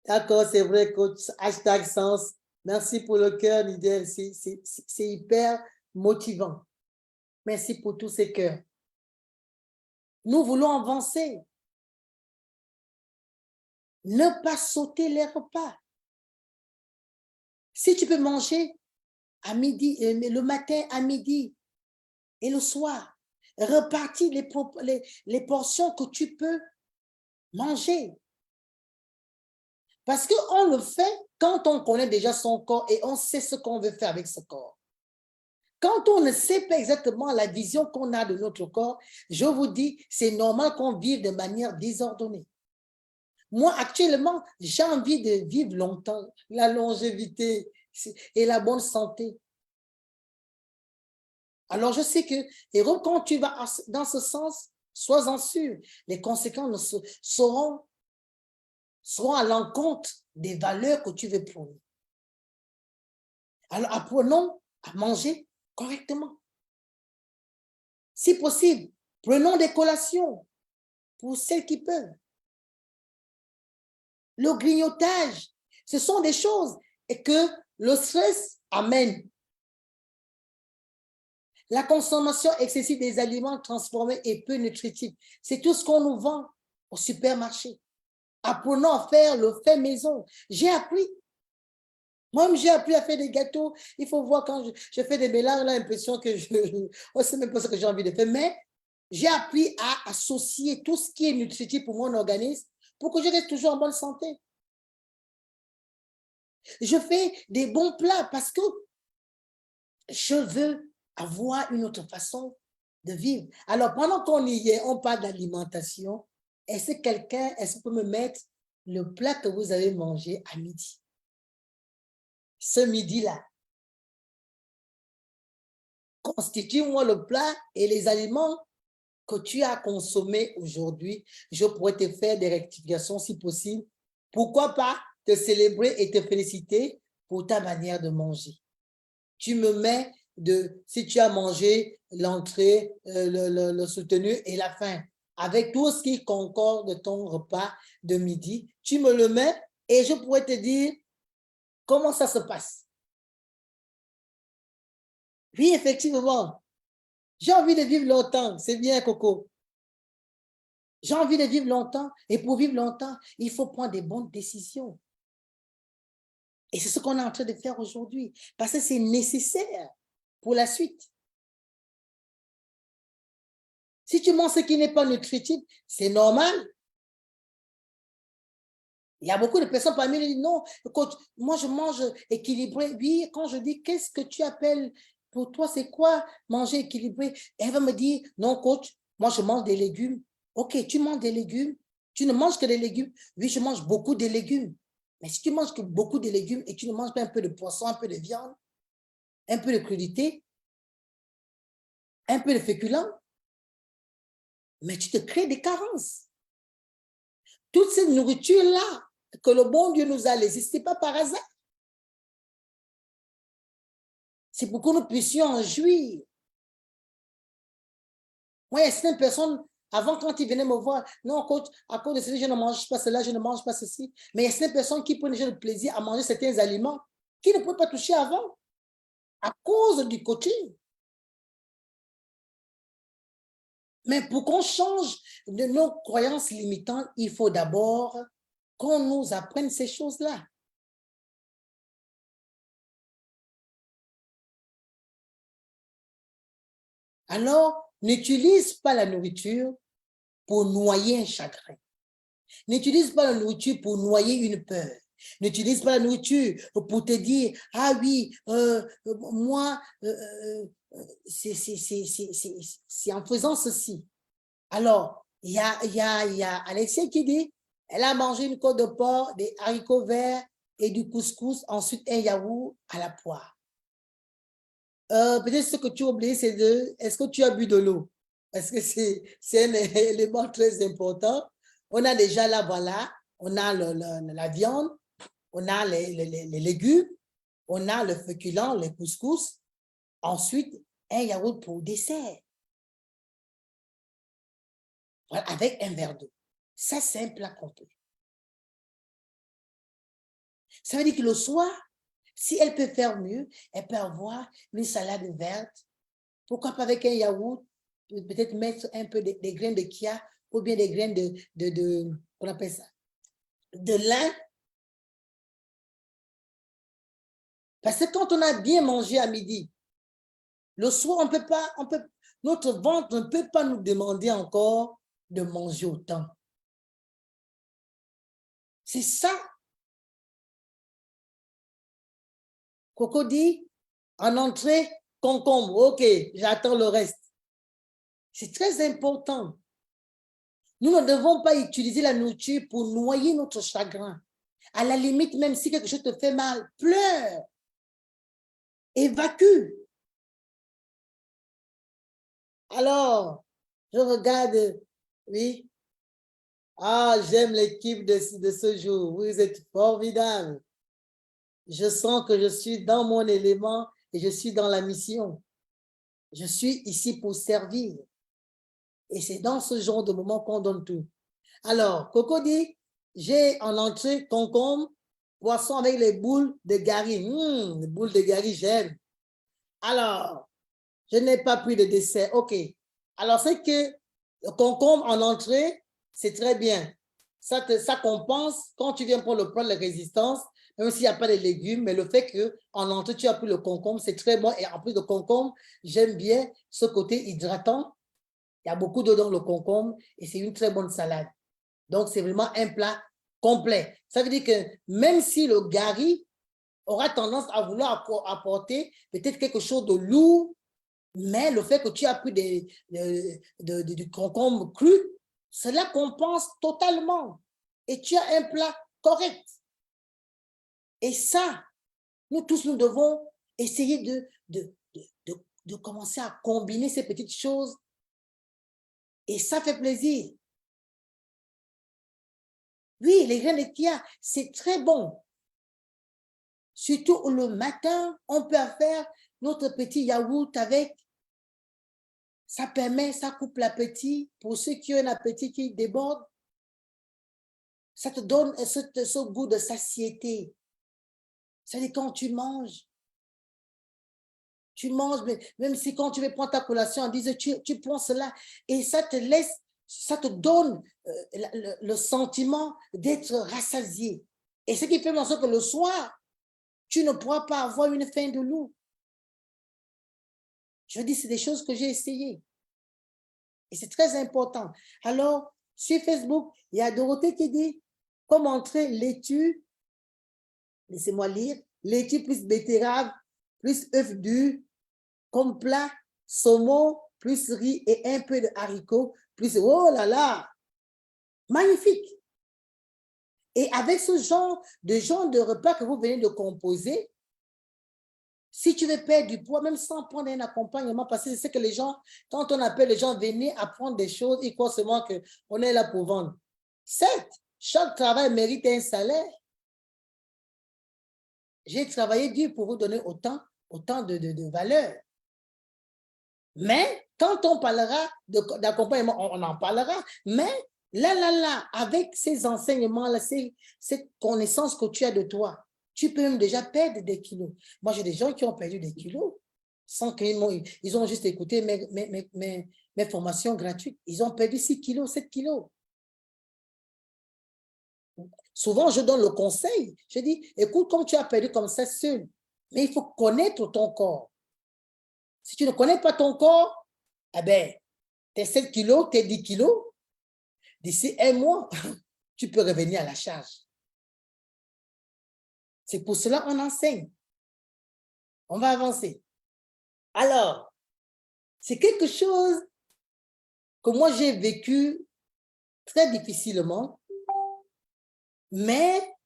D'accord, c'est vrai, coach. Hashtag sens. Merci pour le cœur, Nidia. C'est hyper motivant. Merci pour tous ces cœurs. Nous voulons avancer. Ne pas sauter les repas. Si tu peux manger à midi, le matin à midi et le soir, repartis les portions que tu peux manger. Parce qu'on le fait quand on connaît déjà son corps et on sait ce qu'on veut faire avec ce corps. Quand on ne sait pas exactement la vision qu'on a de notre corps, je vous dis, c'est normal qu'on vive de manière désordonnée. Moi, actuellement, j'ai envie de vivre longtemps, la longévité et la bonne santé. Alors, je sais que, et quand tu vas dans ce sens, sois-en sûr, les conséquences seront à l'encontre des valeurs que tu veux prôner. Alors, apprenons à manger correctement. Si possible, prenons des collations pour celles qui peuvent. Le grignotage, ce sont des choses que le stress amène. La consommation excessive des aliments transformés et peu nutritifs, c'est tout ce qu'on nous vend au supermarché. Apprenons à faire le fait maison. J'ai appris. Moi-même, j'ai appris à faire des gâteaux. Il faut voir quand je fais des mélanges, on a l'impression que on ne sait même pas ce que j'ai envie de faire. Mais j'ai appris à associer tout ce qui est nutritif pour mon organisme pour que je reste toujours en bonne santé. Je fais des bons plats parce que je veux avoir une autre façon de vivre. Alors, pendant qu'on y est, on parle d'alimentation. Est-ce que peut me mettre le plat que vous avez mangé à midi? Ce midi-là, constitue-moi le plat et les aliments que tu as consommés aujourd'hui. Je pourrais te faire des rectifications si possible. Pourquoi pas te célébrer et te féliciter pour ta manière de manger. Tu me mets si tu as mangé l'entrée, le soutenu et la fin, avec tout ce qui concorde de ton repas de midi, tu me le mets et je pourrais te dire comment ça se passe. Oui, effectivement. J'ai envie de vivre longtemps. C'est bien, Coco. J'ai envie de vivre longtemps. Et pour vivre longtemps, il faut prendre des bonnes décisions. Et c'est ce qu'on est en train de faire aujourd'hui. Parce que c'est nécessaire pour la suite. Si tu manges ce qui n'est pas nutritif, c'est normal. Il y a beaucoup de personnes parmi nous qui disent non, coach, moi je mange équilibré. Oui, quand je dis qu'est-ce que tu appelles, pour toi c'est quoi manger équilibré? Elle va me dire non, coach, moi je mange des légumes. Ok, tu manges des légumes. Tu ne manges que des légumes. Oui, je mange beaucoup de légumes. Mais si tu manges que beaucoup de légumes et tu ne manges pas un peu de poisson, un peu de viande, un peu de crudité, un peu de féculents, mais tu te crées des carences. Toute cette nourriture-là que le bon Dieu nous a laissée, ce n'est pas par hasard. C'est pour que nous puissions en jouir. Moi, il y a certaines personnes, avant, quand ils venaient me voir, non, coach, à cause de ceci, je ne mange pas cela, je ne mange pas ceci. Mais il y a certaines personnes qui prennent déjà le plaisir à manger certains aliments qui ne pouvaient pas toucher avant, à cause du coaching. Mais pour qu'on change de nos croyances limitantes, il faut d'abord qu'on nous apprenne ces choses-là. Alors, n'utilise pas la nourriture pour noyer un chagrin. N'utilise pas la nourriture pour noyer une peur. N'utilise pas la nourriture pour te dire, ah oui, moi, c'est en faisant ceci. Alors, il y a Alexia qui dit, elle a mangé une côte de porc, des haricots verts et du couscous, ensuite un yaourt à la poire. Peut-être ce que tu as oublié, c'est est-ce que tu as bu de l'eau? Parce que c'est un élément très important. On a déjà là, voilà, on a la viande, on a les légumes, on a le féculent, le couscous. Ensuite, un yaourt pour dessert. Voilà, avec un verre d'eau. Ça, c'est un plat complet. Ça veut dire que le soir, si elle peut faire mieux, elle peut avoir une salade verte. Pourquoi pas avec un yaourt? Peut-être mettre un peu des graines de chia ou bien des graines on appelle ça, de lin. Parce que quand on a bien mangé à midi, le soir, notre ventre ne peut pas nous demander encore de manger autant. C'est ça. Coco dit, en entrée, concombre. OK, j'attends le reste. C'est très important. Nous ne devons pas utiliser la nourriture pour noyer notre chagrin. À la limite, même si quelque chose te fait mal, pleure. Évacue. Alors, je regarde, oui. Ah, j'aime l'équipe de ce jour. Vous êtes formidables. Je sens que je suis dans mon élément et je suis dans la mission. Je suis ici pour servir. Et c'est dans ce genre de moment qu'on donne tout. Alors, Coco dit, j'ai en entrée concombre, poisson avec les boules de Gary. Les boules de Gary, j'aime. Alors, je n'ai pas pris de dessert. OK. Alors, c'est que le concombre en entrée, c'est très bien. Ça compense quand tu viens pour le prendre la résistance, même s'il n'y a pas de légumes, mais le fait qu'en entrée, tu as pris le concombre, c'est très bon. Et en plus de concombre, j'aime bien ce côté hydratant. Il y a beaucoup d'eau dans le concombre et c'est une très bonne salade. Donc, c'est vraiment un plat complet. Ça veut dire que même si le gari aura tendance à vouloir apporter peut-être quelque chose de lourd, mais le fait que tu as pris du concombre cru, cela compense totalement. Et tu as un plat correct. Et ça, nous tous, nous devons essayer de commencer à combiner ces petites choses. Et ça fait plaisir. Oui, les graines de chia, c'est très bon. Surtout le matin, on peut faire notre petit yaourt avec. Ça permet, ça coupe l'appétit. Pour ceux qui ont un appétit qui déborde, ça te donne ce goût de satiété. C'est-à-dire quand tu manges, même si quand tu veux prendre ta collation, on dit tu prends cela et ça te laisse, ça te donne le sentiment d'être rassasié. Et ce qui fait en sorte que le soir, tu ne pourras pas avoir une faim de loup. Je dis, c'est des choses que j'ai essayées. Et c'est très important. Alors, sur Facebook, il y a Dorothée qui dit, comme entrer laitue, laissez-moi lire, laitue plus betterave, plus œuf dur, comme plat, saumon, plus riz et un peu de haricots, plus, oh là là, magnifique. Et avec ce genre de repas que vous venez de composer, si tu veux perdre du poids, même sans prendre un accompagnement, parce que c'est que les gens, quand on appelle les gens, venez apprendre des choses, ils croient seulement qu'on est là pour vendre. Certes, chaque travail mérite un salaire. J'ai travaillé dur pour vous donner autant de valeur. Mais quand on parlera d'accompagnement, on en parlera. Mais là, avec ces enseignements-là, cette connaissance que tu as de toi, tu peux même déjà perdre des kilos. Moi, j'ai des gens qui ont perdu des kilos sans qu'ils ils ont juste écouté mes formations gratuites. Ils ont perdu 6 kilos, 7 kilos. Souvent, je donne le conseil. Je dis, écoute, comme tu as perdu comme ça seul, mais il faut connaître ton corps. Si tu ne connais pas ton corps, eh bien, tes 7 kilos, tes 10 kilos, d'ici un mois, tu peux revenir à la charge. C'est pour cela qu'on enseigne. On va avancer. Alors, c'est quelque chose que moi j'ai vécu très difficilement, mais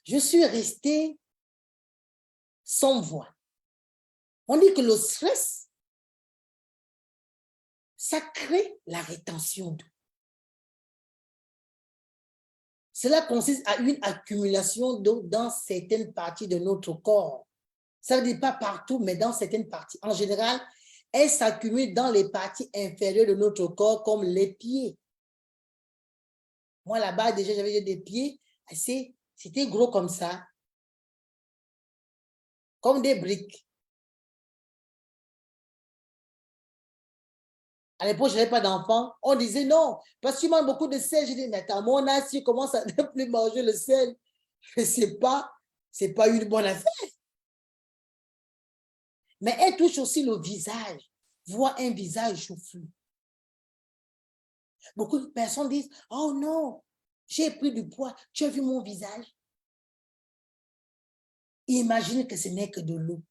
je suis restée sans voix. On dit que le stress, ça crée la rétention d'eau. Cela consiste à une accumulation d'eau dans certaines parties de notre corps. Ça ne veut dire pas partout, mais dans certaines parties. En général, elle s'accumule dans les parties inférieures de notre corps, comme les pieds. Moi, là-bas, déjà, j'avais des pieds assez, c'était gros comme ça, comme des briques. À l'époque, je n'avais pas d'enfant. On disait non, parce que tu manges beaucoup de sel. Je dis, mais attends, mon âge, si je commence à ne plus manger le sel, c'est pas une bonne affaire. Mais elle touche aussi le visage. Voir un visage chaufflu. Beaucoup de personnes disent, oh non, j'ai pris du poids, tu as vu mon visage? Imagine que ce n'est que de l'eau.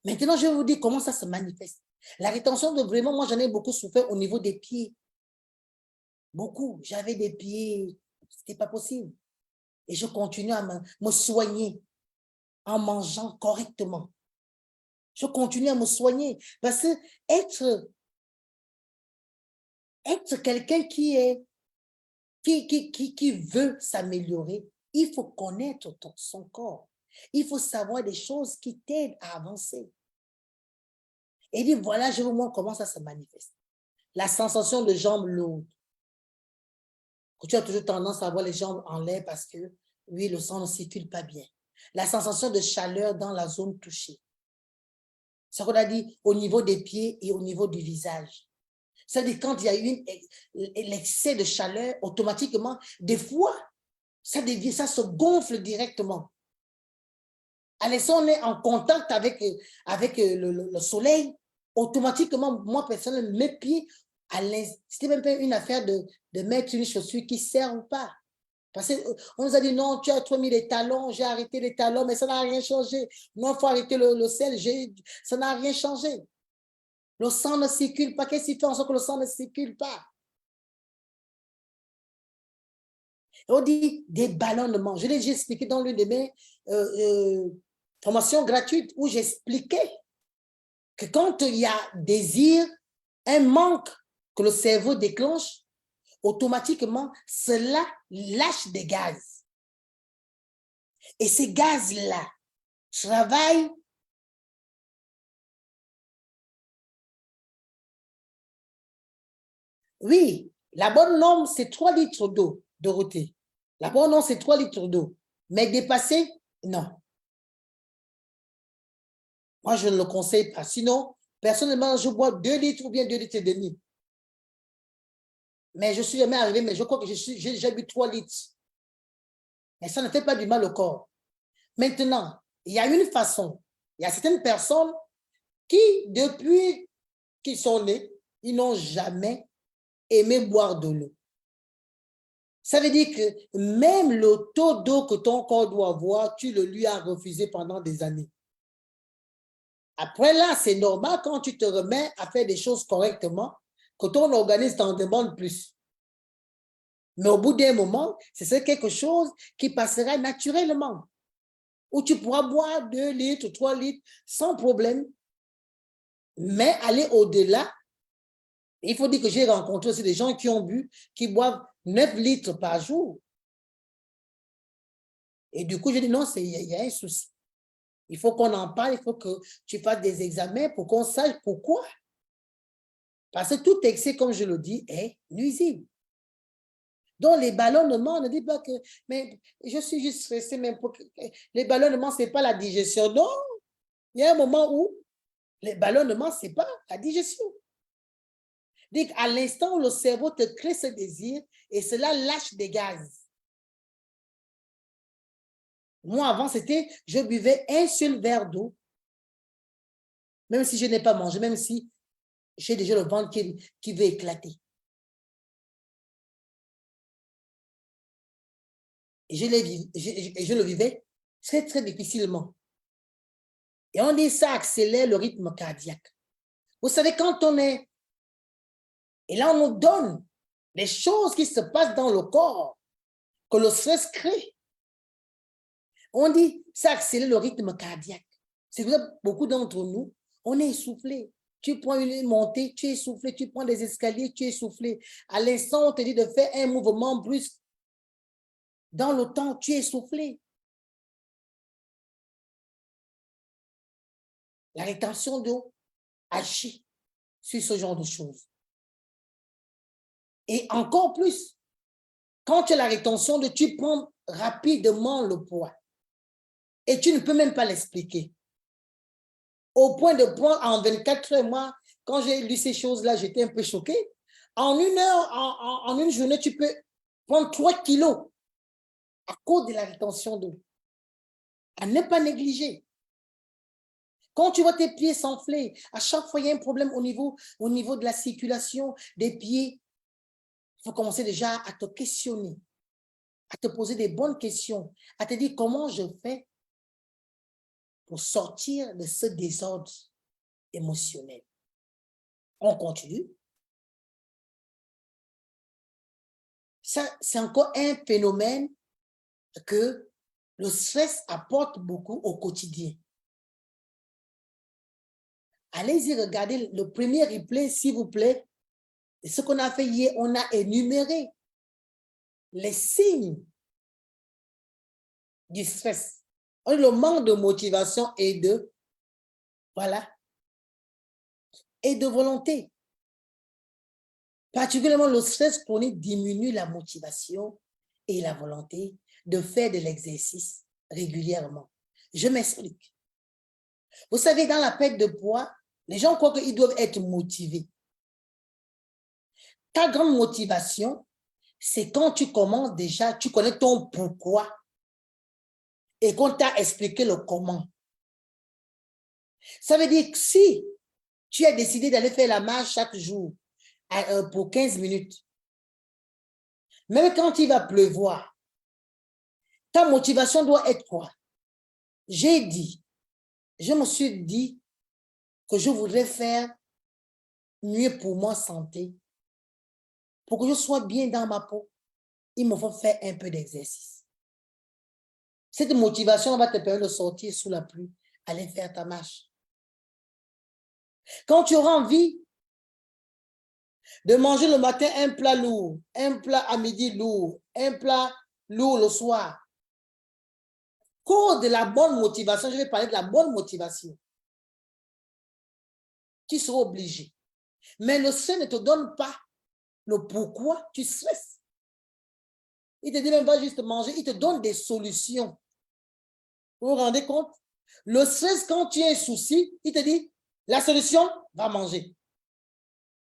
Maintenant, je vais vous dire comment ça se manifeste. La rétention de vraiment, moi, j'en ai beaucoup souffert au niveau des pieds. Beaucoup. J'avais des pieds, ce n'était pas possible. Et je continue à me soigner en mangeant correctement. Je continue à me soigner. Parce que être quelqu'un qui veut s'améliorer, il faut connaître son corps. Il faut savoir des choses qui t'aident à avancer. Et il dit, voilà, je vous montre comment ça se manifeste. La sensation de jambes lourdes. Que tu as toujours tendance à avoir les jambes en l'air parce que, oui, le sang ne circule pas bien. La sensation de chaleur dans la zone touchée. Ce qu'on a dit au niveau des pieds et au niveau du visage. C'est-à-dire quand il y a l'excès de chaleur, automatiquement, des fois, ça se gonfle directement. À l'instant, on est en contact avec le soleil, automatiquement, moi, personnellement, mes pieds, c'était même pas une affaire de mettre une chaussure qui sert ou pas. Parce qu'on nous a dit, non, tu as trop mis les talons, j'ai arrêté les talons, mais ça n'a rien changé. Non, il faut arrêter le sel, ça n'a rien changé. Le sang ne circule pas. Qu'est-ce qui fait en sorte que le sang ne circule pas? On dit des ballonnements. Je l'ai déjà expliqué dans l'une de mes formations gratuites où j'expliquais que quand il y a désir, un manque que le cerveau déclenche, automatiquement, cela lâche des gaz. Et ces gaz-là travaillent oui, la bonne norme, c'est 3 litres d'eau, Dorothée. La bonne norme, c'est 3 litres d'eau. Mais dépasser, non. Moi, je ne le conseille pas. Sinon, personnellement, je bois 2 litres ou bien 2 litres et demi. Mais je suis jamais arrivé, mais je crois que j'ai déjà bu 3 litres. Mais ça ne fait pas du mal au corps. Maintenant, il y a une façon. Il y a certaines personnes qui, depuis qu'ils sont nés, ils n'ont jamais aimé boire de l'eau. Ça veut dire que même le taux d'eau que ton corps doit avoir, tu le lui as refusé pendant des années. Après là, c'est normal quand tu te remets à faire des choses correctement, que ton organisme t'en demande plus. Mais au bout d'un moment, c'est quelque chose qui passera naturellement, où tu pourras boire 2 litres, 3 litres sans problème. Mais aller au-delà, il faut dire que j'ai rencontré aussi des gens qui ont bu, qui boivent 9 litres par jour. Et du coup, je dis non, il y a un souci. Il faut qu'on en parle, il faut que tu fasses des examens pour qu'on sache pourquoi. Parce que tout excès, comme je le dis, est nuisible. Donc, les ballonnements, ne dit pas que, mais je suis juste stressée, même pour les ballonnements, ce n'est pas la digestion. Non, il y a un moment où les ballonnements, ce n'est pas la digestion. Donc, à l'instant où le cerveau te crée ce désir et cela lâche des gaz. Moi, avant, c'était, je buvais un seul verre d'eau, même si je n'ai pas mangé, même si j'ai déjà le ventre qui veut éclater. Et je le vivais très, très difficilement. Et on dit ça accélère le rythme cardiaque. Vous savez, quand on est... Et là, on nous donne des choses qui se passent dans le corps, que le stress crée. On dit ça accélère le rythme cardiaque. C'est pour ça que beaucoup d'entre nous, on est essoufflé. Tu prends une montée, tu es essoufflé. Tu prends des escaliers, tu es essoufflé. À l'instant, on te dit de faire un mouvement brusque. Dans le temps, tu es essoufflé. La rétention d'eau agit sur ce genre de choses. Et encore plus, quand tu as la rétention d'eau, tu prends rapidement le poids. Et tu ne peux même pas l'expliquer. Au point de prendre en 24 heures, moi, quand j'ai lu ces choses-là, j'étais un peu choquée. En une heure, en une journée, tu peux prendre 3 kilos à cause de la rétention d'eau. À ne pas négliger. Quand tu vois tes pieds s'enfler, à chaque fois, il y a un problème au niveau de la circulation des pieds. Il faut commencer déjà à te questionner, à te poser des bonnes questions, à te dire comment je fais pour sortir de ce désordre émotionnel. On continue. Ça, c'est encore un phénomène que le stress apporte beaucoup au quotidien. Allez-y, regardez le premier replay, s'il vous plaît. Et ce qu'on a fait hier, on a énuméré les signes du stress. Le manque de motivation et de, voilà, et de volonté. Particulièrement, le stress chronique diminue la motivation et la volonté de faire de l'exercice régulièrement. Je m'explique. Vous savez, dans la perte de poids, les gens croient qu'ils doivent être motivés. Ta grande motivation, c'est quand tu commences déjà, tu connais ton pourquoi et qu'on t'a expliqué le comment. Ça veut dire que si tu as décidé d'aller faire la marche chaque jour pour 15 minutes, même quand il va pleuvoir, ta motivation doit être quoi? Je me suis dit que je voudrais faire mieux pour ma santé. Pour que je sois bien dans ma peau, il me faut faire un peu d'exercice. Cette motivation va te permettre de sortir sous la pluie, aller faire ta marche. Quand tu auras envie de manger le matin un plat lourd, un plat à midi lourd, un plat lourd le soir, cause de la bonne motivation, je vais parler de la bonne motivation. Tu seras obligé. Mais le stress ne te donne pas le pourquoi tu stresses. Il te dit même pas juste manger, il te donne des solutions. Vous vous rendez compte? Le stress, quand tu as un souci, il te dit, la solution, va manger.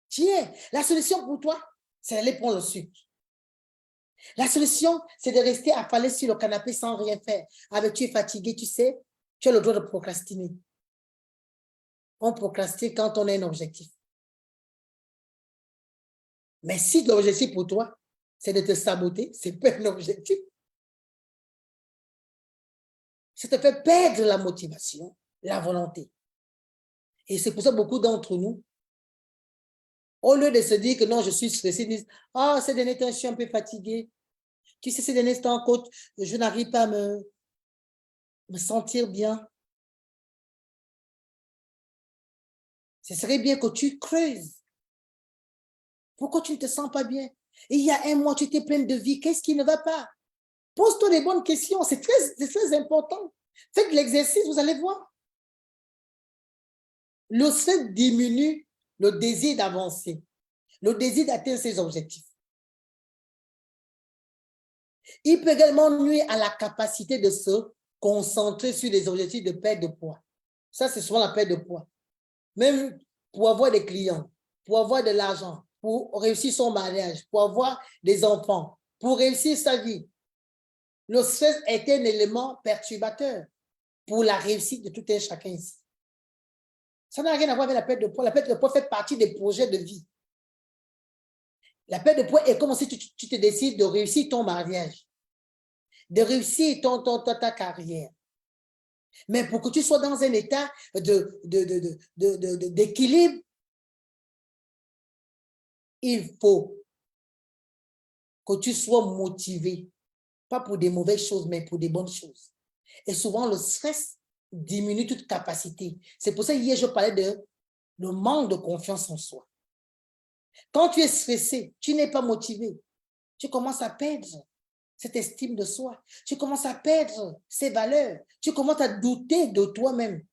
Tiens, la solution pour toi, c'est d'aller prendre le sucre. La solution, c'est de rester affalé sur le canapé sans rien faire. Avec tu es fatigué, tu sais, tu as le droit de procrastiner. On procrastine quand on a un objectif. Mais si l'objectif pour toi, c'est de te saboter, c'est pas un objectif. Ça te fait perdre la motivation, la volonté. Et c'est pour ça que beaucoup d'entre nous, au lieu de se dire que non, je suis stressé, ils disent, ah, ces derniers temps, je suis un peu fatigué. Tu sais, ces derniers temps, coach, je n'arrive pas à me sentir bien. Ce serait bien que tu creuses. Pourquoi tu ne te sens pas bien? Et il y a un mois, tu t'es pleine de vie. Qu'est-ce qui ne va pas? Pose-toi des bonnes questions. C'est très important. Faites l'exercice, vous allez voir. Le stress diminue le désir d'avancer, le désir d'atteindre ses objectifs. Il peut également nuire à la capacité de se concentrer sur les objectifs de perte de poids. Ça, c'est souvent la perte de poids. Même pour avoir des clients, pour avoir de l'argent, pour réussir son mariage, pour avoir des enfants, pour réussir sa vie. Le stress est un élément perturbateur pour la réussite de tout un chacun ici. Ça n'a rien à voir avec la perte de poids. La perte de poids fait partie des projets de vie. La perte de poids est comme si tu te décides de réussir ton mariage, de réussir ta carrière. Mais pour que tu sois dans un état d'équilibre, il faut que tu sois motivé, pas pour des mauvaises choses, mais pour des bonnes choses. Et souvent, le stress diminue toute capacité. C'est pour ça que hier, je parlais de le manque de confiance en soi. Quand tu es stressé, tu n'es pas motivé, tu commences à perdre cette estime de soi. Tu commences à perdre ses valeurs. Tu commences à douter de toi-même.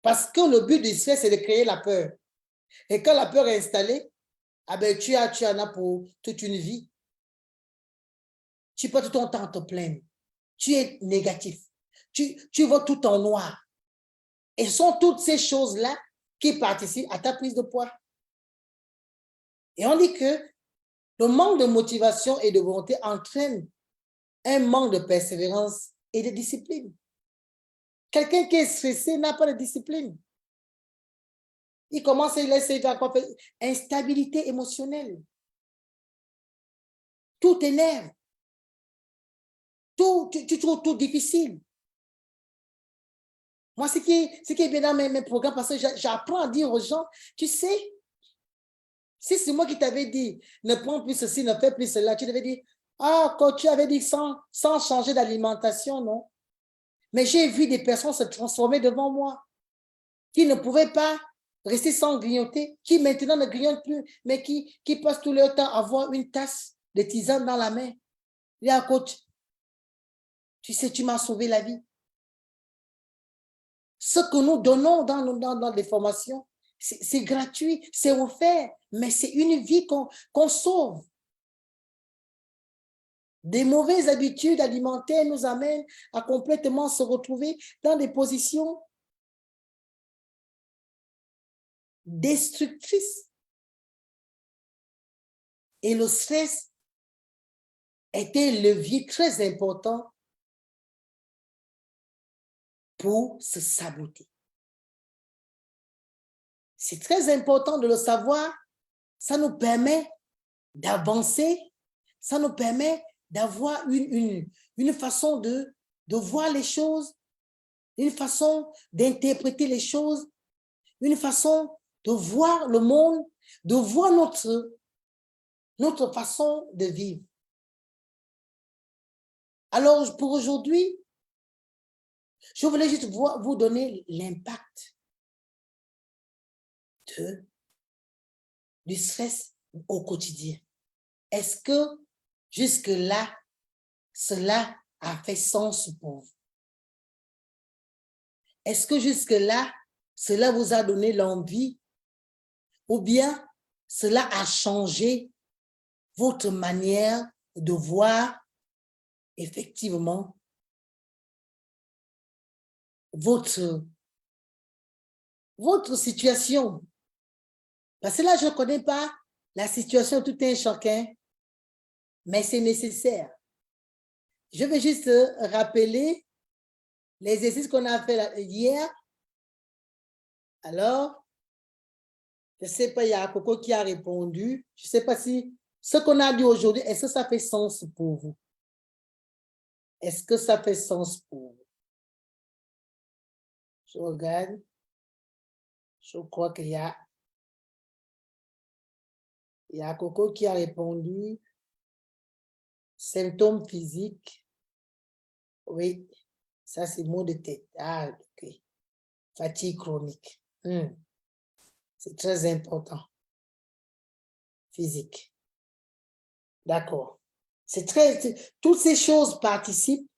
Parce que le but du stress, c'est de créer la peur. Et quand la peur est installée, ah ben, tu en as pour toute une vie. Tu peux tout ton temps te plaindre. Tu es négatif. Tu vois tout en noir. Et ce sont toutes ces choses-là qui participent à ta prise de poids. Et on dit que le manque de motivation et de volonté entraîne un manque de persévérance et de discipline. Quelqu'un qui est stressé n'a pas de discipline. Il commence à laisser instabilité émotionnelle. Tout t'énerve. Tu trouves tout difficile. Moi, ce qui est bien dans mes programmes, parce que j'apprends à dire aux gens, tu sais, si c'est moi qui t'avais dit, ne prends plus ceci, ne fais plus cela, tu devais dire, ah, quand tu avais dit sans changer d'alimentation, non? Mais j'ai vu des personnes se transformer devant moi. qui ne pouvaient pas rester sans grignoter, qui maintenant ne grignotent plus, mais qui passent tout leur temps à avoir une tasse de tisane dans la main. Il y a un coach. Tu sais, tu m'as sauvé la vie. Ce que nous donnons dans les formations, c'est gratuit, c'est offert, mais c'est une vie qu'on sauve. Des mauvaises habitudes alimentaires nous amènent à complètement se retrouver dans des positions destructrices. Et le stress était un levier très important pour se saboter. C'est très important de le savoir. Ça nous permet d'avancer. Ça nous permet d'avoir une façon de voir les choses, une façon d'interpréter les choses, une façon de voir le monde, de voir notre façon de vivre. Alors, pour aujourd'hui, je voulais juste vous donner l'impact du stress au quotidien. Est-ce que jusque-là, cela a fait sens pour vous? Est-ce que jusque-là, cela vous a donné l'envie ou bien cela a changé votre manière de voir effectivement votre situation? Parce que là, je ne connais pas la situation de tout un chacun, mais c'est nécessaire. Je vais juste rappeler l'exercice qu'on a fait hier. Alors, je ne sais pas, il y a Coco qui a répondu. Je ne sais pas si ce qu'on a dit aujourd'hui, est-ce que ça fait sens pour vous? Est-ce que ça fait sens pour vous? Je regarde. Je crois qu'il y a Coco qui a répondu. Symptômes physiques. Oui, ça c'est mot de tête. Ah, ok. Fatigue chronique. C'est très important. Physique. D'accord. Toutes ces choses participent.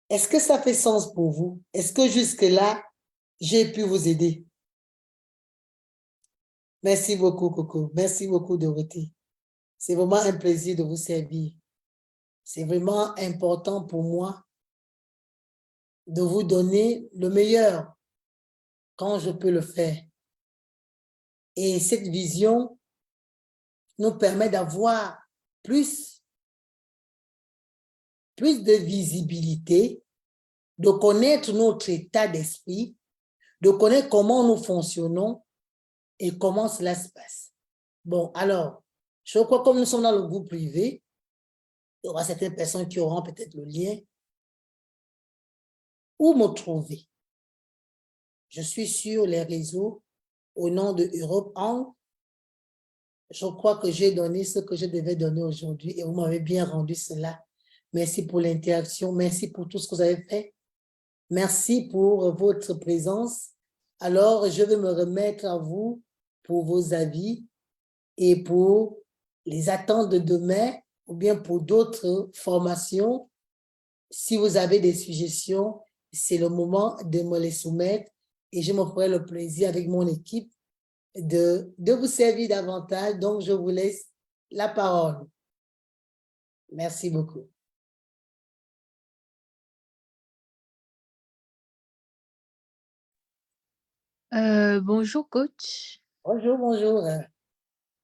Est-ce que ça fait sens pour vous? Est-ce que jusque-là, j'ai pu vous aider? Merci beaucoup, Coco. Merci beaucoup, Dorothée. C'est vraiment un plaisir de vous servir. C'est vraiment important pour moi de vous donner le meilleur quand je peux le faire. Et cette vision nous permet d'avoir plus de visibilité, de connaître notre état d'esprit, de connaître comment nous fonctionnons et comment cela se passe. Bon, alors, je crois que comme nous sommes dans le groupe privé, il y aura certaines personnes qui auront peut-être le lien. Où me trouver? Je suis sur les réseaux au nom de Europe Angle. Je crois que j'ai donné ce que je devais donner aujourd'hui et vous m'avez bien rendu cela. Merci pour l'interaction. Merci pour tout ce que vous avez fait. Merci pour votre présence. Alors, je vais me remettre à vous pour vos avis et pour les attentes de demain ou bien pour d'autres formations. Si vous avez des suggestions, c'est le moment de me les soumettre et je me ferai le plaisir avec mon équipe de vous servir davantage. Donc, je vous laisse la parole. Merci beaucoup. Bonjour coach. Bonjour, bonjour.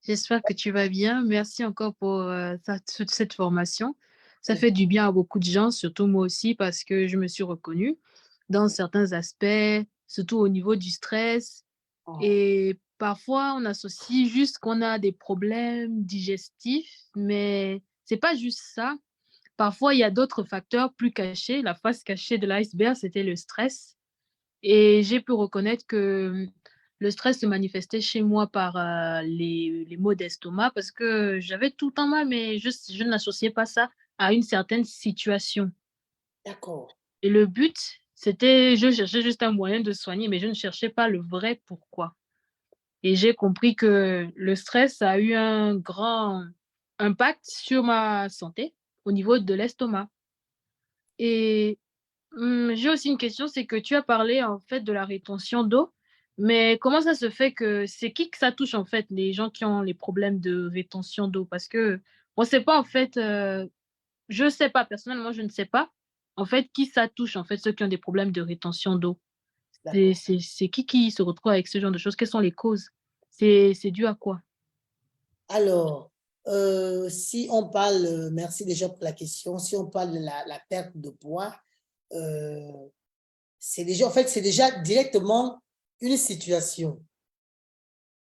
J'espère que tu vas bien. Merci encore pour toute cette formation. Ça fait du bien à beaucoup de gens, surtout moi aussi, parce que je me suis reconnue dans certains aspects, surtout au niveau du stress. Et parfois, on associe juste qu'on a des problèmes digestifs, mais c'est pas juste ça. Parfois, il y a d'autres facteurs plus cachés. La face cachée de l'iceberg, c'était le stress. Et j'ai pu reconnaître que le stress se manifestait chez moi par les maux d'estomac parce que j'avais tout le temps mal, mais je n'associais pas ça à une certaine situation. D'accord. Et le but, je cherchais juste un moyen de soigner, mais je ne cherchais pas le vrai pourquoi. Et j'ai compris que le stress a eu un grand impact sur ma santé au niveau de l'estomac. Et j'ai aussi une question, c'est que tu as parlé en fait de la rétention d'eau, mais comment ça se fait que c'est qui que ça touche en fait, les gens qui ont les problèmes de rétention d'eau? Parce qu'on sait pas en fait, je sais pas, personnellement, je ne sais pas en fait qui ça touche en fait, ceux qui ont des problèmes de rétention d'eau. C'est D'accord. c'est c'est qui se retrouve avec ce genre de choses? Quelles sont les causes? C'est dû à quoi? Alors, si on parle, merci déjà pour la question, si on parle de la perte de poids, euh, c'est déjà, en fait, c'est déjà directement une situation.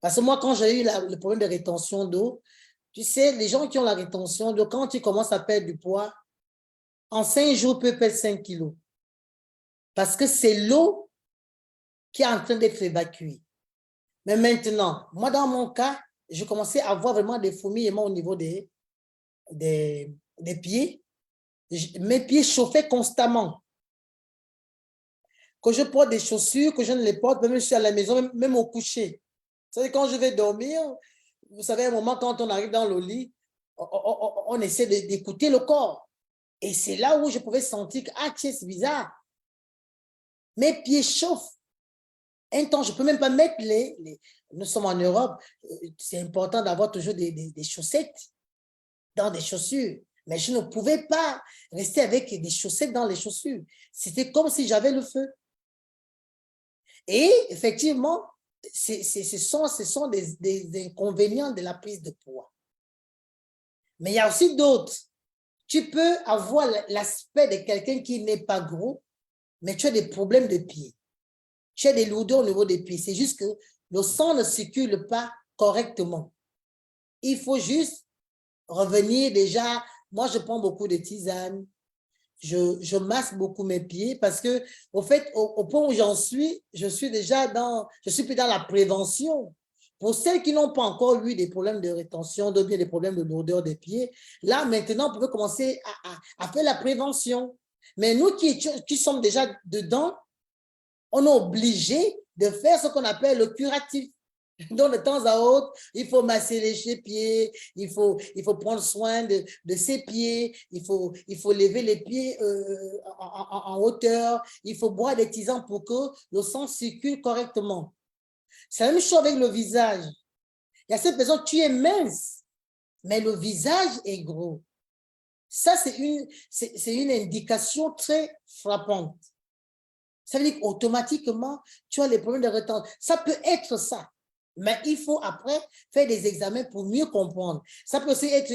Parce que moi, quand j'ai eu le problème de rétention d'eau, tu sais, les gens qui ont la rétention d'eau, quand tu commences à perdre du poids, en 5 jours, tu peux perdre 5 kilos. Parce que c'est l'eau qui est en train d'être évacuée. Mais maintenant, moi, dans mon cas, je commençais à avoir vraiment des fourmillements au niveau des pieds. Mes pieds chauffaient constamment. Que je porte des chaussures, que je ne les porte, même si je suis à la maison, même au coucher. C'est-à-dire quand je vais dormir, vous savez, à un moment, quand on arrive dans le lit, on essaie d'écouter le corps. Et c'est là où je pouvais sentir que, ah, tiens, c'est bizarre. Mes pieds chauffent. Un temps, je ne peux même pas mettre nous sommes en Europe, c'est important d'avoir toujours des chaussettes dans des chaussures. Mais je ne pouvais pas rester avec des chaussettes dans les chaussures. C'était comme si j'avais le feu. Et effectivement, ce sont des inconvénients de la prise de poids. Mais il y a aussi d'autres. Tu peux avoir l'aspect de quelqu'un qui n'est pas gros, mais tu as des problèmes de pied. Tu as des lourdeurs au niveau des pieds. C'est juste que le sang ne circule pas correctement. Il faut juste revenir déjà. Moi, je prends beaucoup de tisanes. Je masse beaucoup mes pieds parce que, au fait, au point où j'en suis, je suis plus dans la prévention. Pour celles qui n'ont pas encore eu des problèmes de rétention, bien des problèmes de lourdeur des pieds, là, maintenant, on peut commencer à faire la prévention. Mais nous qui sommes déjà dedans, on est obligé de faire ce qu'on appelle le curatif. Donc, de temps à autre, il faut masser les pieds, il faut prendre soin de ses pieds, il faut lever les pieds en hauteur, il faut boire des tisanes pour que le sang circule correctement. C'est la même chose avec le visage. Il y a cette personne, tu es mince, mais le visage est gros. Ça, c'est une indication très frappante. Ça veut dire qu'automatiquement, tu as les problèmes de rétention. Ça peut être ça. Mais il faut après faire des examens pour mieux comprendre. Ça peut aussi être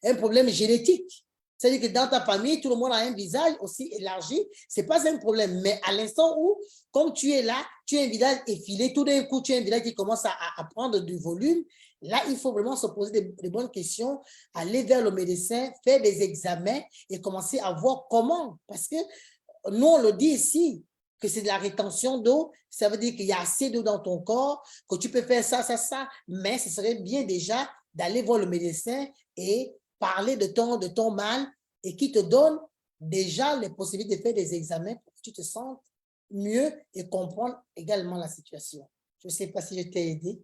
un problème génétique. C'est-à-dire que dans ta famille, tout le monde a un visage aussi élargi. Ce n'est pas un problème. Mais à l'instant où, comme tu es là, tu as un visage effilé, tout d'un coup, tu as un visage qui commence à prendre du volume. Là, il faut vraiment se poser des bonnes questions, aller vers le médecin, faire des examens et commencer à voir comment. Parce que nous, on le dit ici, que c'est de la rétention d'eau. Ça veut dire qu'il y a assez d'eau dans ton corps, que tu peux faire ça. Mais ce serait bien déjà d'aller voir le médecin et parler de ton mal et qui te donne déjà les possibilités de faire des examens pour que tu te sentes mieux et comprendre également la situation. Je ne sais pas si je t'ai aidé.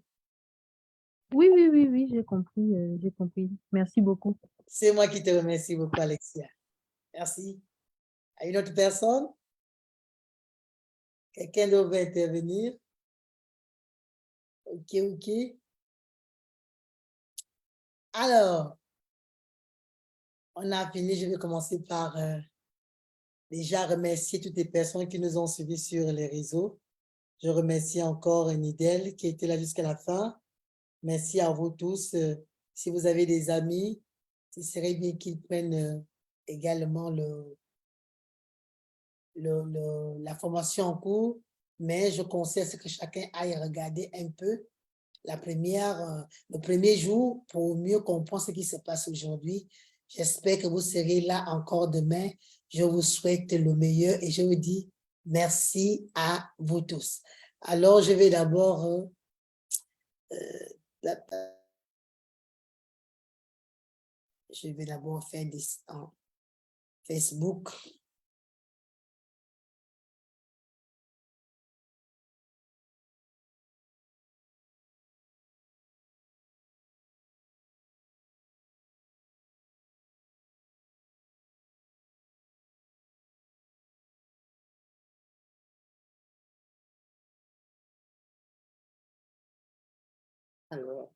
Oui, oui, oui, oui, j'ai compris, j'ai compris. Merci beaucoup. C'est moi qui te remercie beaucoup, Alexia. Merci. À une autre personne? Quelqu'un d'autre veut intervenir? OK, OK. Alors, on a fini. Je vais commencer par déjà remercier toutes les personnes qui nous ont suivis sur les réseaux. Je remercie encore Nidel qui était là jusqu'à la fin. Merci à vous tous. Si vous avez des amis, ce serait bien qu'ils prennent également la formation en cours, mais je conseille à ce que chacun aille regarder un peu le premier jour pour mieux comprendre ce qui se passe aujourd'hui. J'espère que vous serez là encore demain. Je vous souhaite le meilleur et je vous dis merci à vous tous. Alors, je vais d'abord faire des en Facebook. Alors,